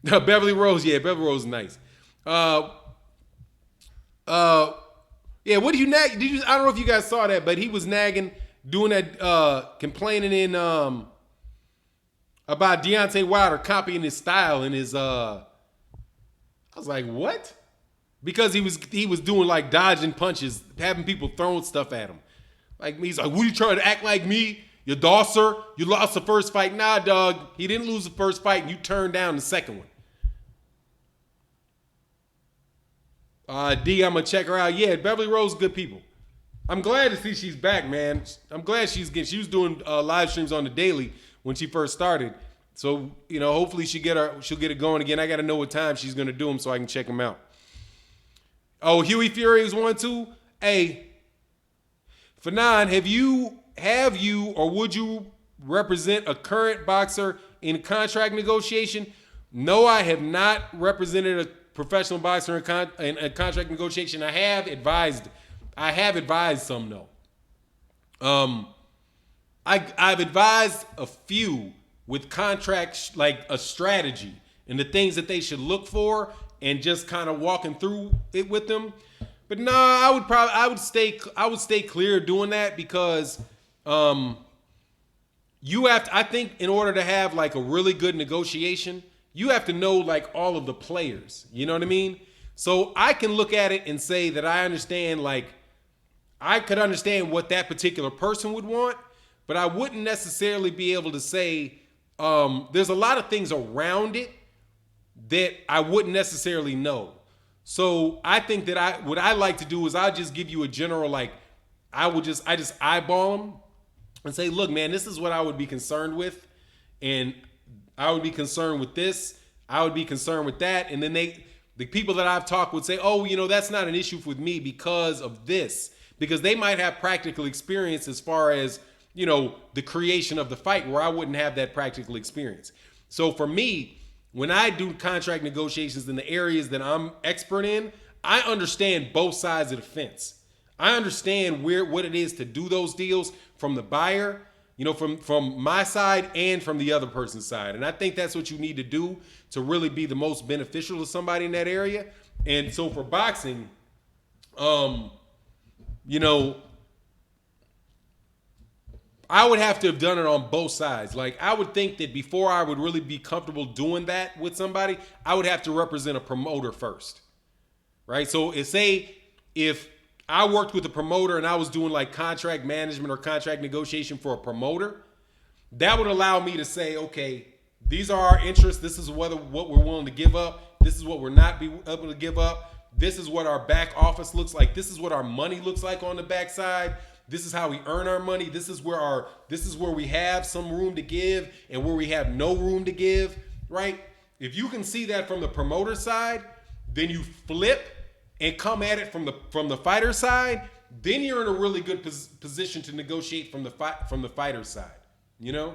Beverly Rose, yeah, Beverly Rose is nice. Yeah, what do you nag? I don't know if you guys saw that, but he was nagging, doing that, complaining in about Deontay Wilder copying his style and his I was like, what? Because he was doing like dodging punches, having people throwing stuff at him. Like he's like, what, you trying to act like me? You dosser? You lost the first fight? Nah, dog. He didn't lose the first fight, and you turned down the second one. D, I'm gonna check her out. Yeah, Beverly Rose, good people. I'm glad to see she's back, man. I'm glad she was doing live streams on the daily when she first started. So, hopefully she'll get it going again. I got to know what time she's going to do them so I can check them out. Oh, Huey Fury is one too. Hey, Fannon, have you or would you represent a current boxer in contract negotiation? No, I have not represented a professional boxer in a contract negotiation. I have advised some though. I've advised a few with contracts, like a strategy and the things that they should look for, and just kind of walking through it with them. But no, I would stay clear of doing that, because you have to, I think in order to have like a really good negotiation, you have to know like all of the players. You know what I mean? So I can look at it and say that I understand, like I could understand what that particular person would want, but I wouldn't necessarily be able to say, there's a lot of things around it that I wouldn't necessarily know. So I think that what I like to do is I'll just give you a general, like, I just eyeball them and say, look, man, this is what I would be concerned with. And I would be concerned with this. I would be concerned with that. And then the people that I've talked would say, oh, that's not an issue with me because of this. Because they might have practical experience as far as, the creation of the fight, where I wouldn't have that practical experience. So for me, when I do contract negotiations in the areas that I'm expert in, I understand both sides of the fence. I understand what it is to do those deals from the buyer, from my side and from the other person's side. And I think that's what you need to do to really be the most beneficial to somebody in that area. And so for boxing, I would have to have done it on both sides. Like, I would think that before I would really be comfortable doing that with somebody, I would have to represent a promoter first, right? So say if I worked with a promoter and I was doing like contract management or contract negotiation for a promoter, that would allow me to say, okay, these are our interests. This is what we're willing to give up. This is what we're not be able to give up. This is what our back office looks like. This is what our money looks like on the backside. This is how we earn our money. This is where we have some room to give and where we have no room to give, right? If you can see that from the promoter side, then you flip and come at it from the fighter side, then you're in a really good position to negotiate from the fighter side, you know?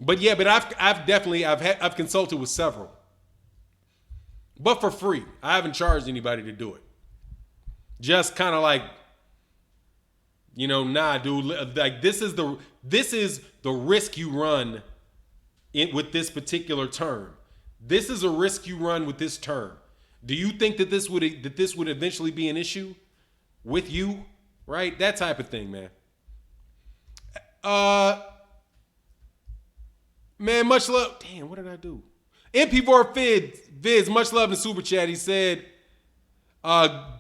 But yeah, but I've consulted with several. But for free. I haven't charged anybody to do it. Just kind of like, you know, nah, dude, like this is the risk you run with this particular term. This is a risk you run with this term. Do you think that this would eventually be an issue with you? Right? That type of thing, man. Man, much love. Damn, what did I do? MP4 Vids, much love in Super Chat. He said,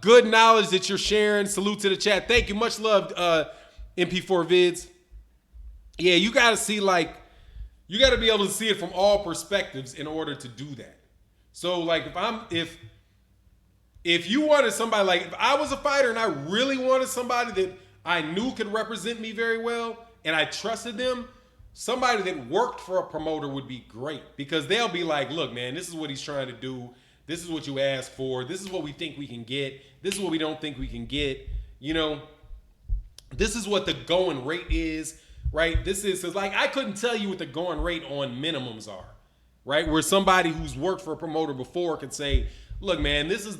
good knowledge that you're sharing. Salute to the chat. Thank you. Much love, MP4 Vids. Yeah, you got to see, like, you got to be able to see it from all perspectives in order to do that. So, like, if you wanted somebody, like, if I was a fighter and I really wanted somebody that I knew could represent me very well and I trusted them, somebody that worked for a promoter would be great, because they'll be like, look, man, this is what he's trying to do. This is what you asked for. This is what we think we can get. This is what we don't think we can get. You know, this is what the going rate is, right? This is like, I couldn't tell you what the going rate on minimums are, right? Where somebody who's worked for a promoter before can say, look, man, this is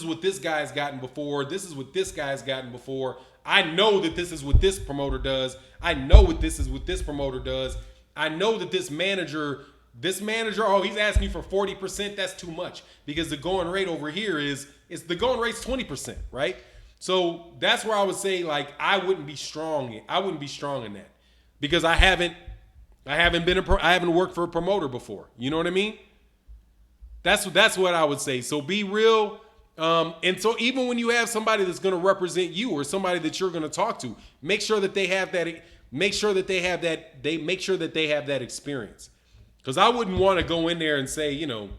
what this guy's gotten before. This is what this guy's gotten before. I know that this is what this promoter does. I know what this is what this promoter does. I know that this manager, oh, he's asking for 40%. That's too much, because the going rate over here is the going rate's 20%, right? So that's where I would say, like, I wouldn't be strong in that, because I haven't worked for a promoter before. You know what I mean? That's what I would say. So be real. And so even when you have somebody that's going to represent you, or somebody that you're going to talk to, make sure that they have that experience. Because I wouldn't want to go in there and say, you know,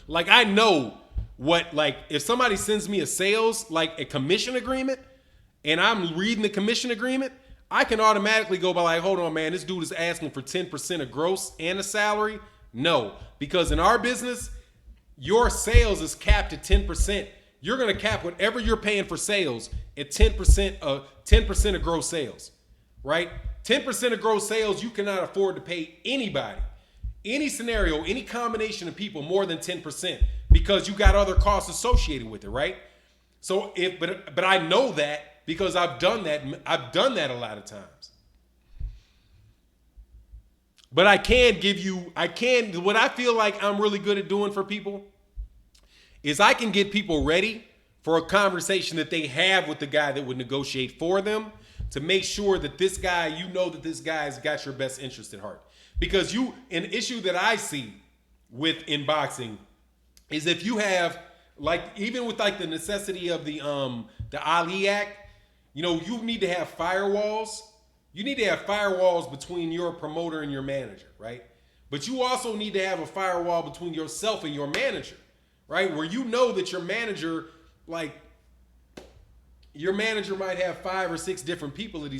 like, I know what, like, if somebody sends me a sales, like a commission agreement, and I'm reading the commission agreement, I can automatically go by, like, hold on, man, this dude is asking for 10% of gross and a salary. No, because in our business, your sales is capped at 10%. You're going to cap whatever you're paying for sales at 10% of gross sales, right? 10% of gross sales, you cannot afford to pay anybody, any scenario, any combination of people more than 10%, because you got other costs associated with it, right? So but I know that because I've done that. I've done that a lot of times. But what I feel like I'm really good at doing for people is I can get people ready for a conversation that they have with the guy that would negotiate for them, to make sure that this guy, you know that this guy's got your best interest at heart. Because an issue that I see in boxing is, if you have, like, even with, like, the necessity of the Ali Act, you know, you need to have firewalls. You need to have firewalls between your promoter and your manager, right? But you also need to have a firewall between yourself and your manager, right? Where you know that your manager, like, your manager might have 5 or 6 different people that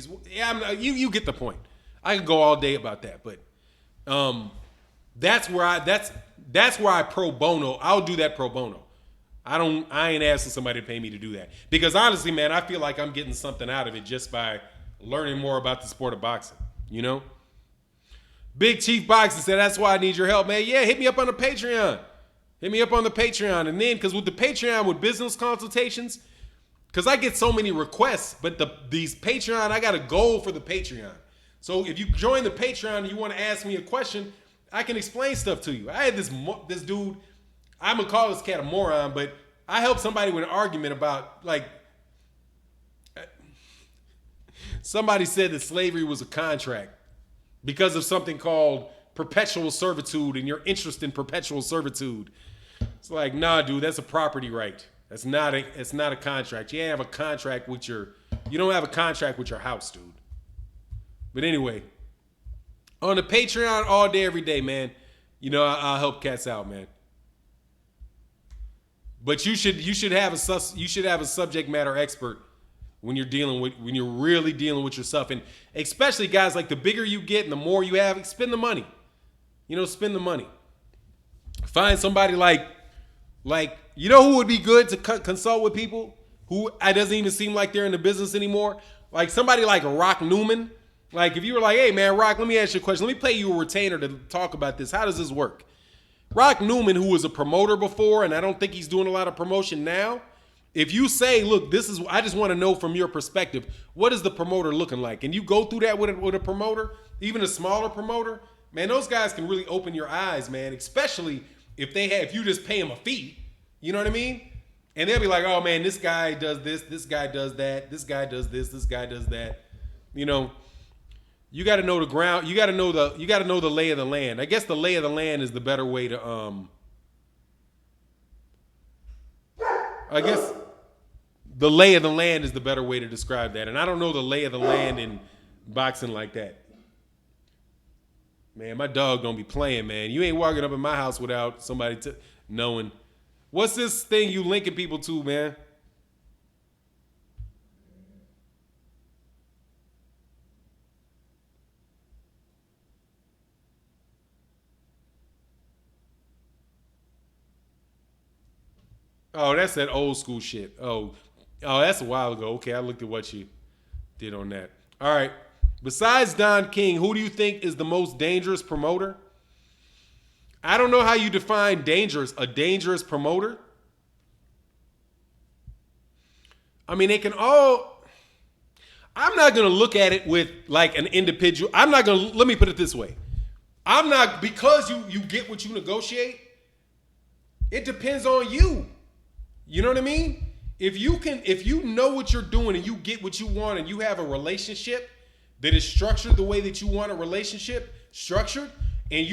you get the point. I could go all day about that, but that's where I pro bono. I'll do that pro bono. I ain't asking somebody to pay me to do that, because honestly, man, I feel like I'm getting something out of it just by learning more about the sport of boxing, you know? Big Chief Boxing said, that's why I need your help, man. Yeah, hit me up on the Patreon. And then, because with the Patreon, with business consultations, because I get so many requests, but these Patreon, I got a goal for the Patreon. So if you join the Patreon and you want to ask me a question, I can explain stuff to you. I had this dude, I'm going to call this cat a moron, but I helped somebody with an argument about, like, Somebody said that slavery was a contract because of something called perpetual servitude and your interest in perpetual servitude. It's like, nah, dude, that's a property right. It's not a contract. You don't have a contract with your house, dude. But anyway, on the Patreon all day, every day, man. You know, I'll help cats out, man. But you should have a subject matter expert when you're really dealing with yourself, and especially guys, like the bigger you get and the more you have, spend the money. You know, spend the money. Find somebody like you know who would be good to consult with people who it doesn't even seem like they're in the business anymore. Like somebody like Rock Newman. Like if you were like, hey man, Rock, let me ask you a question. Let me pay you a retainer to talk about this. How does this work? Rock Newman, who was a promoter before, and I don't think he's doing a lot of promotion now. If you say, look, I just want to know from your perspective, what is the promoter looking like? And you go through that with a promoter, even a smaller promoter, man, those guys can really open your eyes, man, especially if you just pay them a fee, you know what I mean? And they'll be like, oh man, this guy does this guy does that, this guy does this guy does that. You know, you got to know the ground, you got to know the lay of the land. I guess the lay of the land is the better way to I guess the lay of the land is the better way to describe that. And I don't know the lay of the land in boxing like that. Man, my dog don't be playing, man. You ain't walking up in my house without somebody knowing. What's this thing you linking people to, man? Oh, that's that old school shit. Oh, that's a while ago. Okay, I looked at what you did on that. All right. Besides Don King, who do you think is the most dangerous promoter? I don't know how you define a dangerous promoter. I mean, I'm not going to look at it with like an individual. Let me put it this way. Because you get what you negotiate, it depends on you. You know what I mean? If you know what you're doing and you get what you want and you have a relationship that is structured the way that you want a relationship structured, and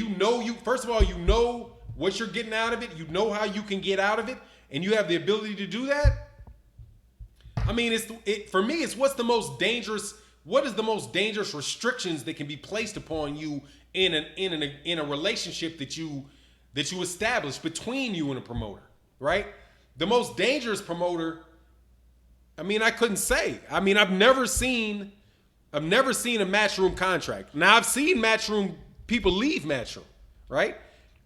first of all, you know what you're getting out of it, you know how you can get out of it, and you have the ability to do that. I mean, for me, it's what is the most dangerous restrictions that can be placed upon you in a relationship that you establish between you and a promoter, right? The most dangerous promoter, I mean, I couldn't say. I mean, I've never seen a Matchroom contract. Now, I've seen Matchroom people leave Matchroom, right?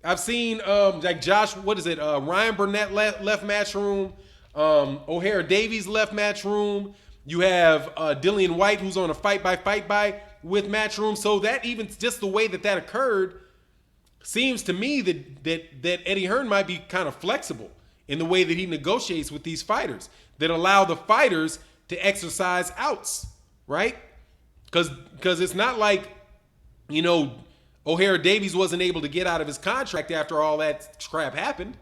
I've seen like Josh, Ryan Burnett left Matchroom. O'Hara Davies left Matchroom. You have Dillian White, who's on a fight by with Matchroom. So that even just the way that occurred seems to me that Eddie Hearn might be kind of flexible in the way that he negotiates with these fighters that allow the fighters to exercise outs, right? Because it's not like, you know, O'Hara Davies wasn't able to get out of his contract after all that crap happened.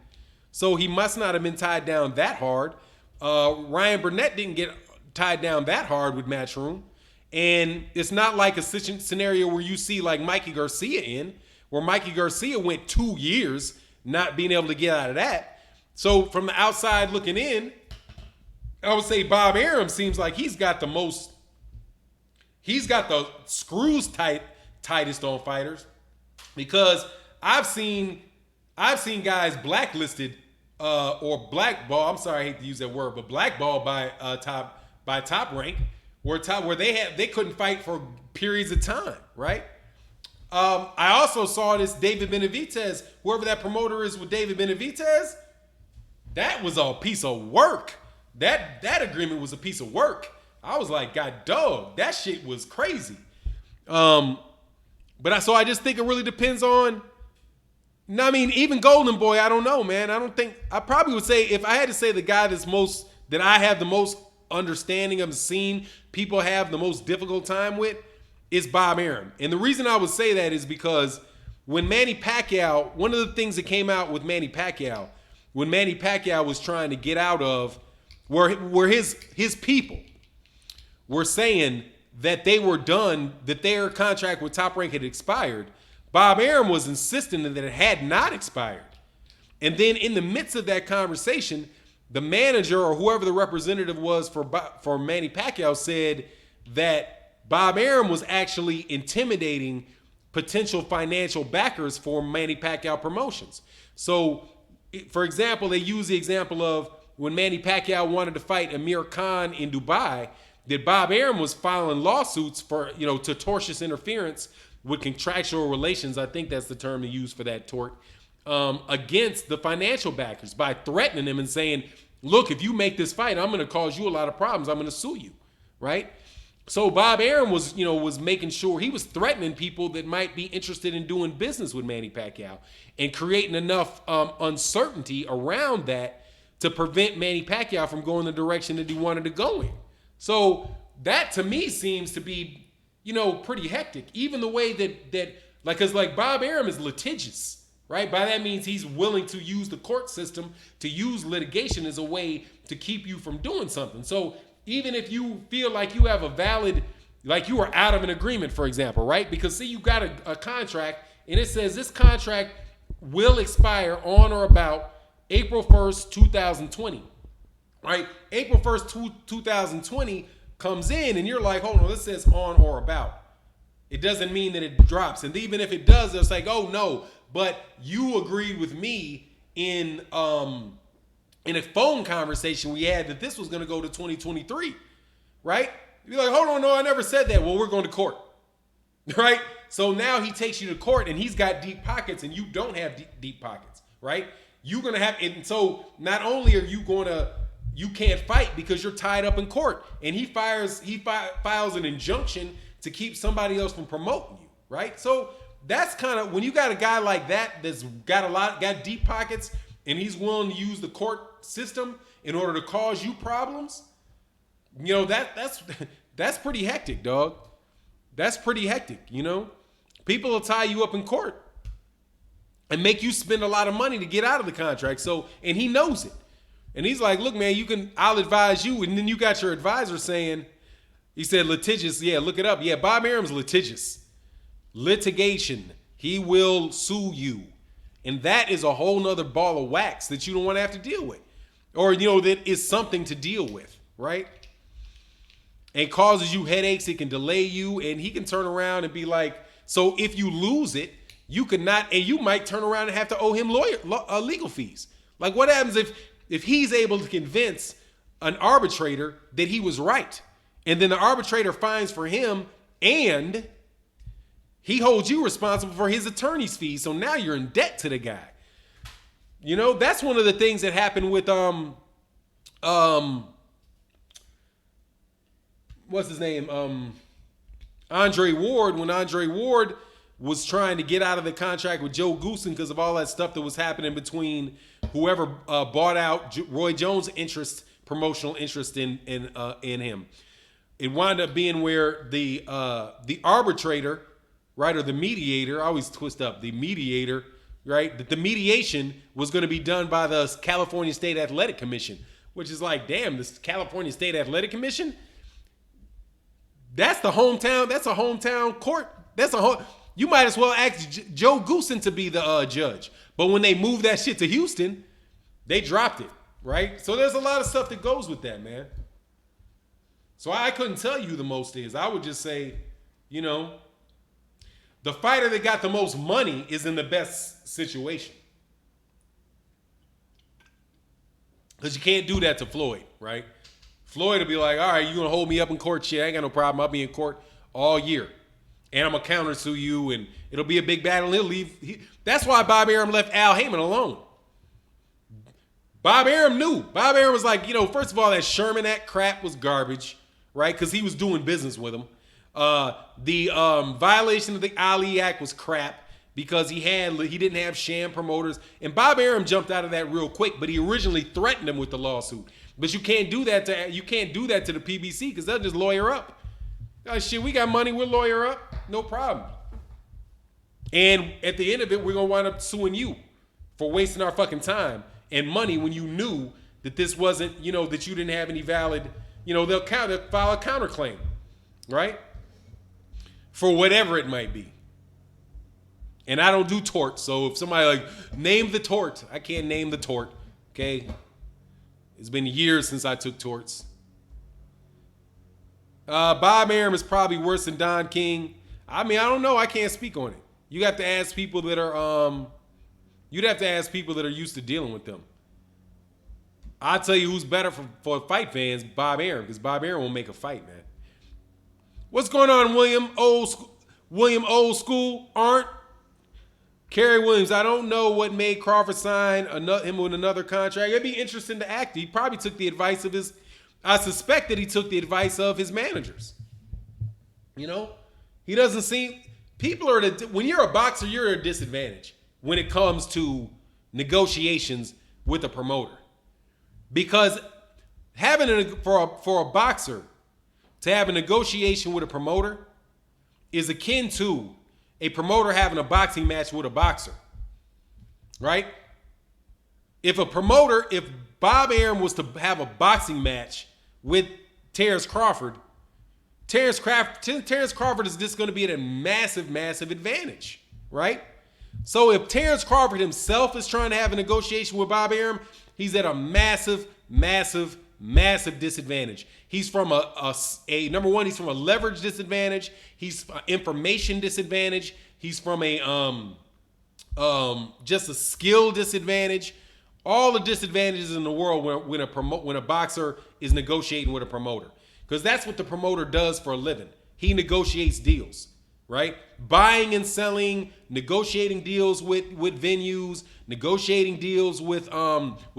So he must not have been tied down that hard. Ryan Burnett didn't get tied down that hard with Matchroom. And it's not like a scenario where you see like Mikey Garcia where Mikey Garcia went 2 years not being able to get out of that. So from the outside looking in, I would say Bob Arum seems like he's got the screws tightest on fighters, because I've seen guys blacklisted or blackball. I'm sorry, I hate to use that word, but blackball by top rank, where they couldn't fight for periods of time, right? I also saw this David Benavidez, whoever that promoter is with David Benavidez. That was a piece of work. That agreement was a piece of work. I was like, God dog, that shit was crazy. I just think it really depends on. I mean, even Golden Boy, I don't know, man. I probably would say, if I had to say the guy that I have the most understanding of, seen people have the most difficult time with, is Bob Arum. And the reason I would say that is because when Manny Pacquiao, one of the things that came out with Manny Pacquiao, when Manny Pacquiao was trying to get out of, where his people were saying that they were done, that their contract with Top Rank had expired, Bob Arum was insisting that it had not expired. And then in the midst of that conversation, the manager or whoever the representative was for Manny Pacquiao said that Bob Arum was actually intimidating potential financial backers for Manny Pacquiao promotions. So, for example, they use the example of when Manny Pacquiao wanted to fight Amir Khan in Dubai, that Bob Arum was filing lawsuits for, to tortious interference with contractual relations. I think that's the term they use for that tort. Against the financial backers by threatening them and saying, look, if you make this fight, I'm going to cause you a lot of problems. I'm going to sue you, right? So Bob Arum was making sure he was threatening people that might be interested in doing business with Manny Pacquiao and creating enough uncertainty around that to prevent Manny Pacquiao from going the direction that he wanted to go in. So that to me seems to be, pretty hectic. Even the way because Bob Arum is litigious. Right? By that means he's willing to use the court system, to use litigation as a way to keep you from doing something. So even if you feel like you have a valid, like you are out of an agreement, for example, right? Because see, you got a contract and it says this contract will expire on or about April 1st, 2020, right? April 1st, 2020 comes in and you're like, hold on, this says on or about. It doesn't mean that it drops. And even if it does, it's like, oh no, but you agreed with me in a phone conversation we had that this was going to go to 2023, right? You're like, hold on, no, I never said that. Well, we're going to court, right? So now he takes you to court and he's got deep pockets and you don't have deep pockets, right? You're going to have, and so not only are you can't fight because you're tied up in court, and he files an injunction to keep somebody else from promoting you, right? So that's kind of, when you got a guy like that that's got deep pockets and he's willing to use the court system in order to cause you problems, that's pretty hectic, dog. That's pretty hectic, People will tie you up in court and make you spend a lot of money to get out of the contract. So, and he knows it. And he's like, look, man, I'll advise you. And then you got your advisor saying, he said litigious. Yeah, look it up. Yeah, Bob Arum's litigious. Litigation. He will sue you. And that is a whole nother ball of wax that you don't want to have to deal with. Or, that is something to deal with, right? And causes you headaches. It can delay you. And he can turn around and be like, so if you lose it, you could not, and you might turn around and have to owe him legal fees. Like what happens if he's able to convince an arbitrator that he was right? And then the arbitrator fines for him and he holds you responsible for his attorney's fees. So now you're in debt to the guy. That's one of the things that happened with what's his name? Andre Ward, when Andre Ward was trying to get out of the contract with Joe Goosen because of all that stuff that was happening between whoever bought out Roy Jones' promotional interest in him. It wound up being where the arbitrator, right, or the mediator, I always twist up, the mediator, right, that the mediation was going to be done by the California State Athletic Commission, which is like, damn, this California State Athletic Commission? That's a hometown court. You might as well ask Joe Goosen to be the judge. But when they moved that shit to Houston, they dropped it, right? So there's a lot of stuff that goes with that, man. So I couldn't tell you who the most is. I would just say, the fighter that got the most money is in the best situation. Because you can't do that to Floyd, right? Floyd will be like, all right, you're going to hold me up in court? Shit, I ain't got no problem. I'll be in court all year. And I'm going to counter sue you, and it'll be a big battle. And he'll leave. That's why Bob Arum left Al Heyman alone. Bob Arum knew. Bob Arum was like, first of all, that Sherman Act crap was garbage, right? Because he was doing business with him. The violation of the Ali Act was crap because he didn't have sham promoters. And Bob Arum jumped out of that real quick, but he originally threatened him with the lawsuit. But you can't do that to the PBC because they'll just lawyer up. Oh, shit, we got money, we'll lawyer up. No problem. And at the end of it, we're going to wind up suing you for wasting our fucking time and money when you knew that this wasn't, that you didn't have any valid, they'll file a counterclaim. right? For whatever it might be. And I don't do torts, so if somebody like, name the tort, I can't name the tort, okay? It's been years since I took torts. Bob Arum is probably worse than Don King. I mean, I don't know. I can't speak on it. You have to ask people that are, you'd have to ask people that are used to dealing with them. I'll tell you who's better for fight fans, Bob Arum, because Bob Arum will make a fight, man. What's going on, William Old School? Aren't Kerry Williams? I don't know what made Crawford sign him with another contract. It'd be interesting to act. He probably took the advice of his. I suspect that he took the advice of his managers. You know, he doesn't seem. People are when you're a boxer, you're at a disadvantage when it comes to negotiations with a promoter, because for a boxer to have a negotiation with a promoter is akin to a promoter having a boxing match with a boxer, right? If Bob Arum was to have a boxing match with Terrence Crawford, Terrence Crawford is just going to be at a massive, massive advantage, right? So if Terrence Crawford himself is trying to have a negotiation with Bob Arum, he's at a massive, massive, massive disadvantage. He's from a number one, he's from a leverage disadvantage. He's information disadvantage. He's from a just a skill disadvantage. All the disadvantages in the world when a boxer is negotiating with a promoter, because that's what the promoter does for a living. He negotiates deals, right? Buying and selling, negotiating deals with venues, negotiating deals with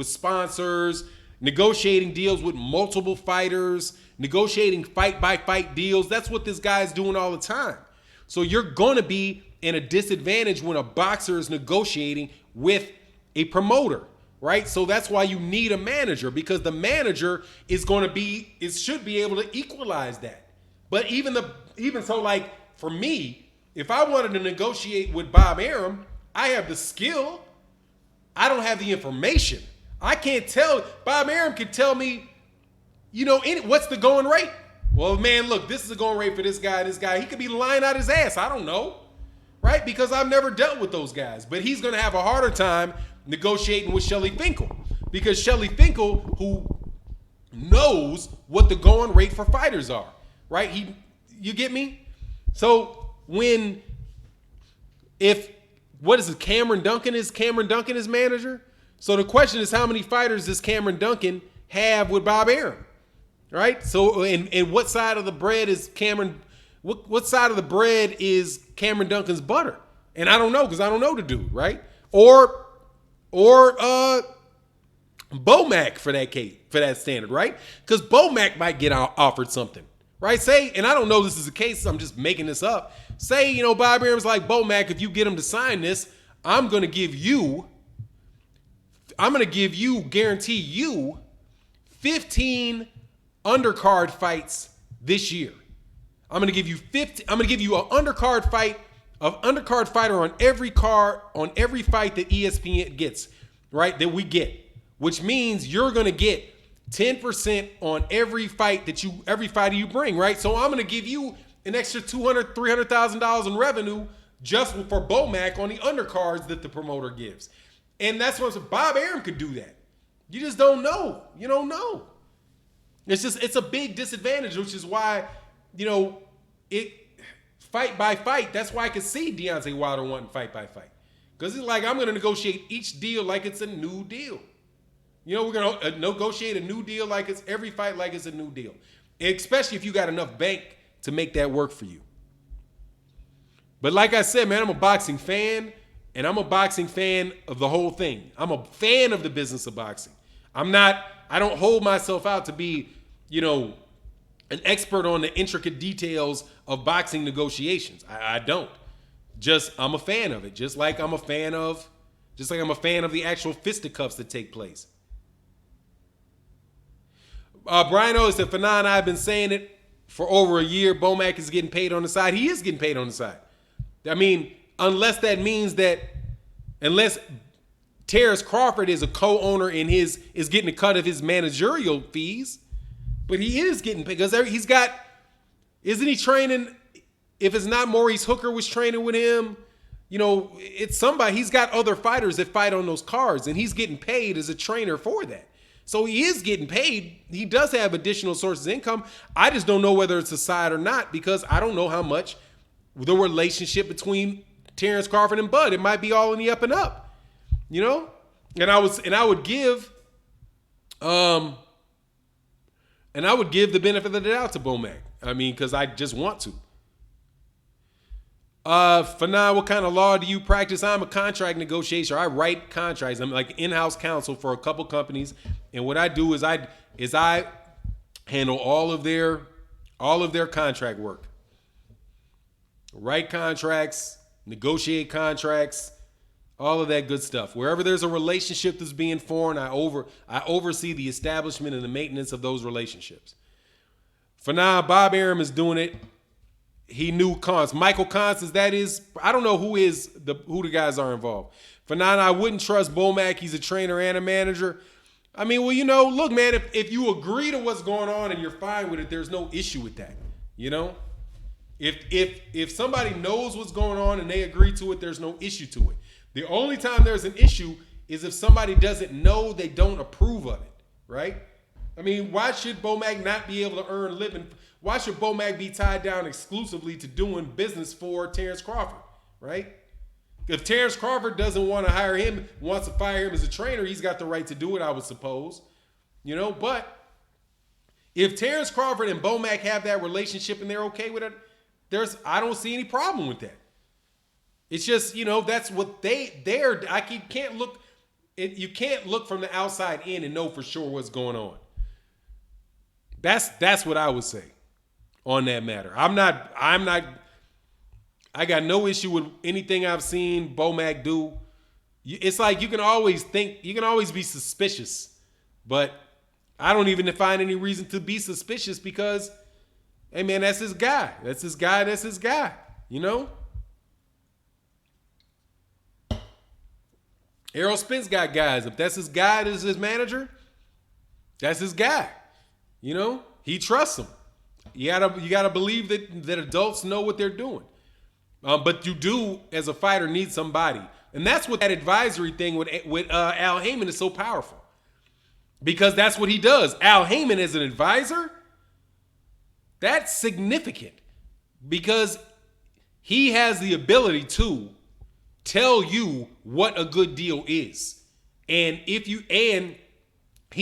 sponsors, negotiating deals with multiple fighters, negotiating fight-by-fight deals. That's what this guy's doing all the time. So you're going to be in a disadvantage when a boxer is negotiating with a promoter, right? So that's why you need a manager, because the manager should be able to equalize that. But even so, like for me, if I wanted to negotiate with Bob Arum, I have the skill. I don't have the information. I can't tell. Bob Arum can tell me, what's the going rate? Well, man, look, this is the going rate for this guy. He could be lying out his ass. I don't know, right? Because I've never dealt with those guys. But he's going to have a harder time negotiating with Shelly Finkel, because Shelly Finkel, who knows what the going rate for fighters are, right? You get me? So Cameron Duncan is manager? So the question is, how many fighters does Cameron Duncan have with Bob Arum, right? So, and what side of the bread is what side of the bread is Cameron Duncan's butter? And I don't know, because I don't know the dude, right? Or Bomac for that standard, right? Because Bomac might get offered something, right? Say, and I don't know this is the case, I'm just making this up. Say, Bob Arum's like, Bomac, if you get him to sign this, I'm going to guarantee you 15 undercard fights this year. I'm going to give you an undercard fighter on every fight that ESPN gets, right? That we get, which means you're going to get 10% on every fighter you bring, right? So I'm going to give you an extra $200,000, $300,000 in revenue just for Bomac on the undercards that the promoter gives. And that's what Bob Arum could do that. You just don't know. You don't know. It's a big disadvantage, which is why, fight by fight. That's why I could see Deontay Wilder wanting fight by fight. Because it's like, I'm going to negotiate each deal like it's a new deal. We're going to negotiate a new deal like it's every fight like it's a new deal. Especially if you got enough bank to make that work for you. But like I said, man, I'm a boxing fan. And I'm a boxing fan of the whole thing. I'm a fan of the business of boxing. I don't hold myself out to be, an expert on the intricate details of boxing negotiations. I don't. I'm a fan of it. Just like I'm a fan of the actual fisticuffs that take place. Brian O said, Fannon and I have been saying it for over a year. Bomac is getting paid on the side. He is getting paid on the side. I mean, unless Terrence Crawford is a co-owner and is getting a cut of his managerial fees, but he is getting paid because Isn't he training? If it's not Maurice Hooker was training with him, you know, it's somebody. He's got other fighters that fight on those cards, and he's getting paid as a trainer for that. So he is getting paid. He does have additional sources of income. I just don't know whether it's a side or not because I don't know how much the relationship between Terrence Crawford and Bud. It might be all in the up and up, you know. And I would give the benefit of the doubt to Bomac. I mean, because I just want to. Fannon, what kind of law do you practice? I'm a contract negotiator. I write contracts. I'm like in-house counsel for a couple companies, and what I do is I handle all of their contract work. Write contracts, negotiate contracts, all of that good stuff. Wherever there's a relationship that's being formed, I oversee the establishment and the maintenance of those relationships. For now, Bob Arum is doing it. He knew Const. Michael Constance, I don't know who the guys are involved. For now, I wouldn't trust Bomac. He's a trainer and a manager. I mean, well, you know, look, man, if you agree to what's going on and you're fine with it, there's no issue with that. You know? If somebody knows what's going on and they agree to it, there's no issue to it. The only time there's an issue is if somebody doesn't know, they don't approve of it, right? I mean, why should Bomac not be able to earn a living? Why should Bomac be tied down exclusively to doing business for Terrence Crawford, right? If Terrence Crawford doesn't want to hire him, wants to fire him as a trainer, he's got the right to do it, I would suppose. You know, but if Terrence Crawford and Bomac have that relationship and they're okay with it, I don't see any problem with that. It's just, you know, that's what they're. You can't look from the outside in and know for sure what's going on. That's what I would say on that matter. I got no issue with anything I've seen Bomac do. It's like you can always be suspicious, but I don't even find any reason to be suspicious because, hey man, that's his guy. That's his guy. You know? Errol Spence got guys. If that's his guy, that's his manager, that's his guy. You know? He trusts him. You gotta believe that adults know what they're doing. But you do, as a fighter, need somebody. And that's what that advisory thing with Al Heyman is so powerful. Because that's what he does. Al Heyman as an advisor, that's significant. Because he has the ability to tell you what a good deal is. And he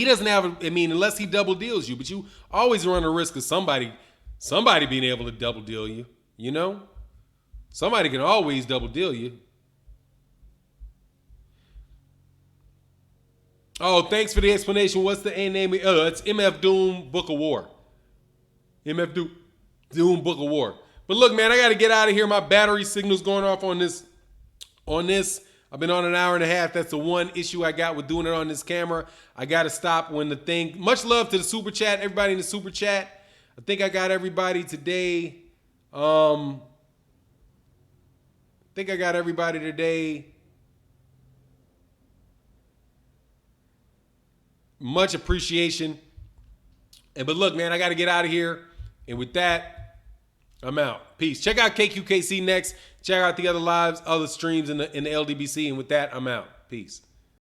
doesn't have, unless he double deals you, but you always run a risk of somebody being able to double deal you, you know? Somebody can always double deal you. Oh, thanks for the explanation. What's the name? It's MF Doom Book of War. MF Doom Book of War. But look, man, I got to get out of here. My battery signal's going off on this. I've been on an hour and a half. That's the one issue I got with doing it on this camera. I got to stop when the thing. Much love to the super chat, everybody in the super chat. I think I got everybody today. Much appreciation. But look, man, I got to get out of here. And with that, I'm out. Peace. Check out KQKC next. Check out the other lives, other streams in the LDBC. And with that, I'm out. Peace.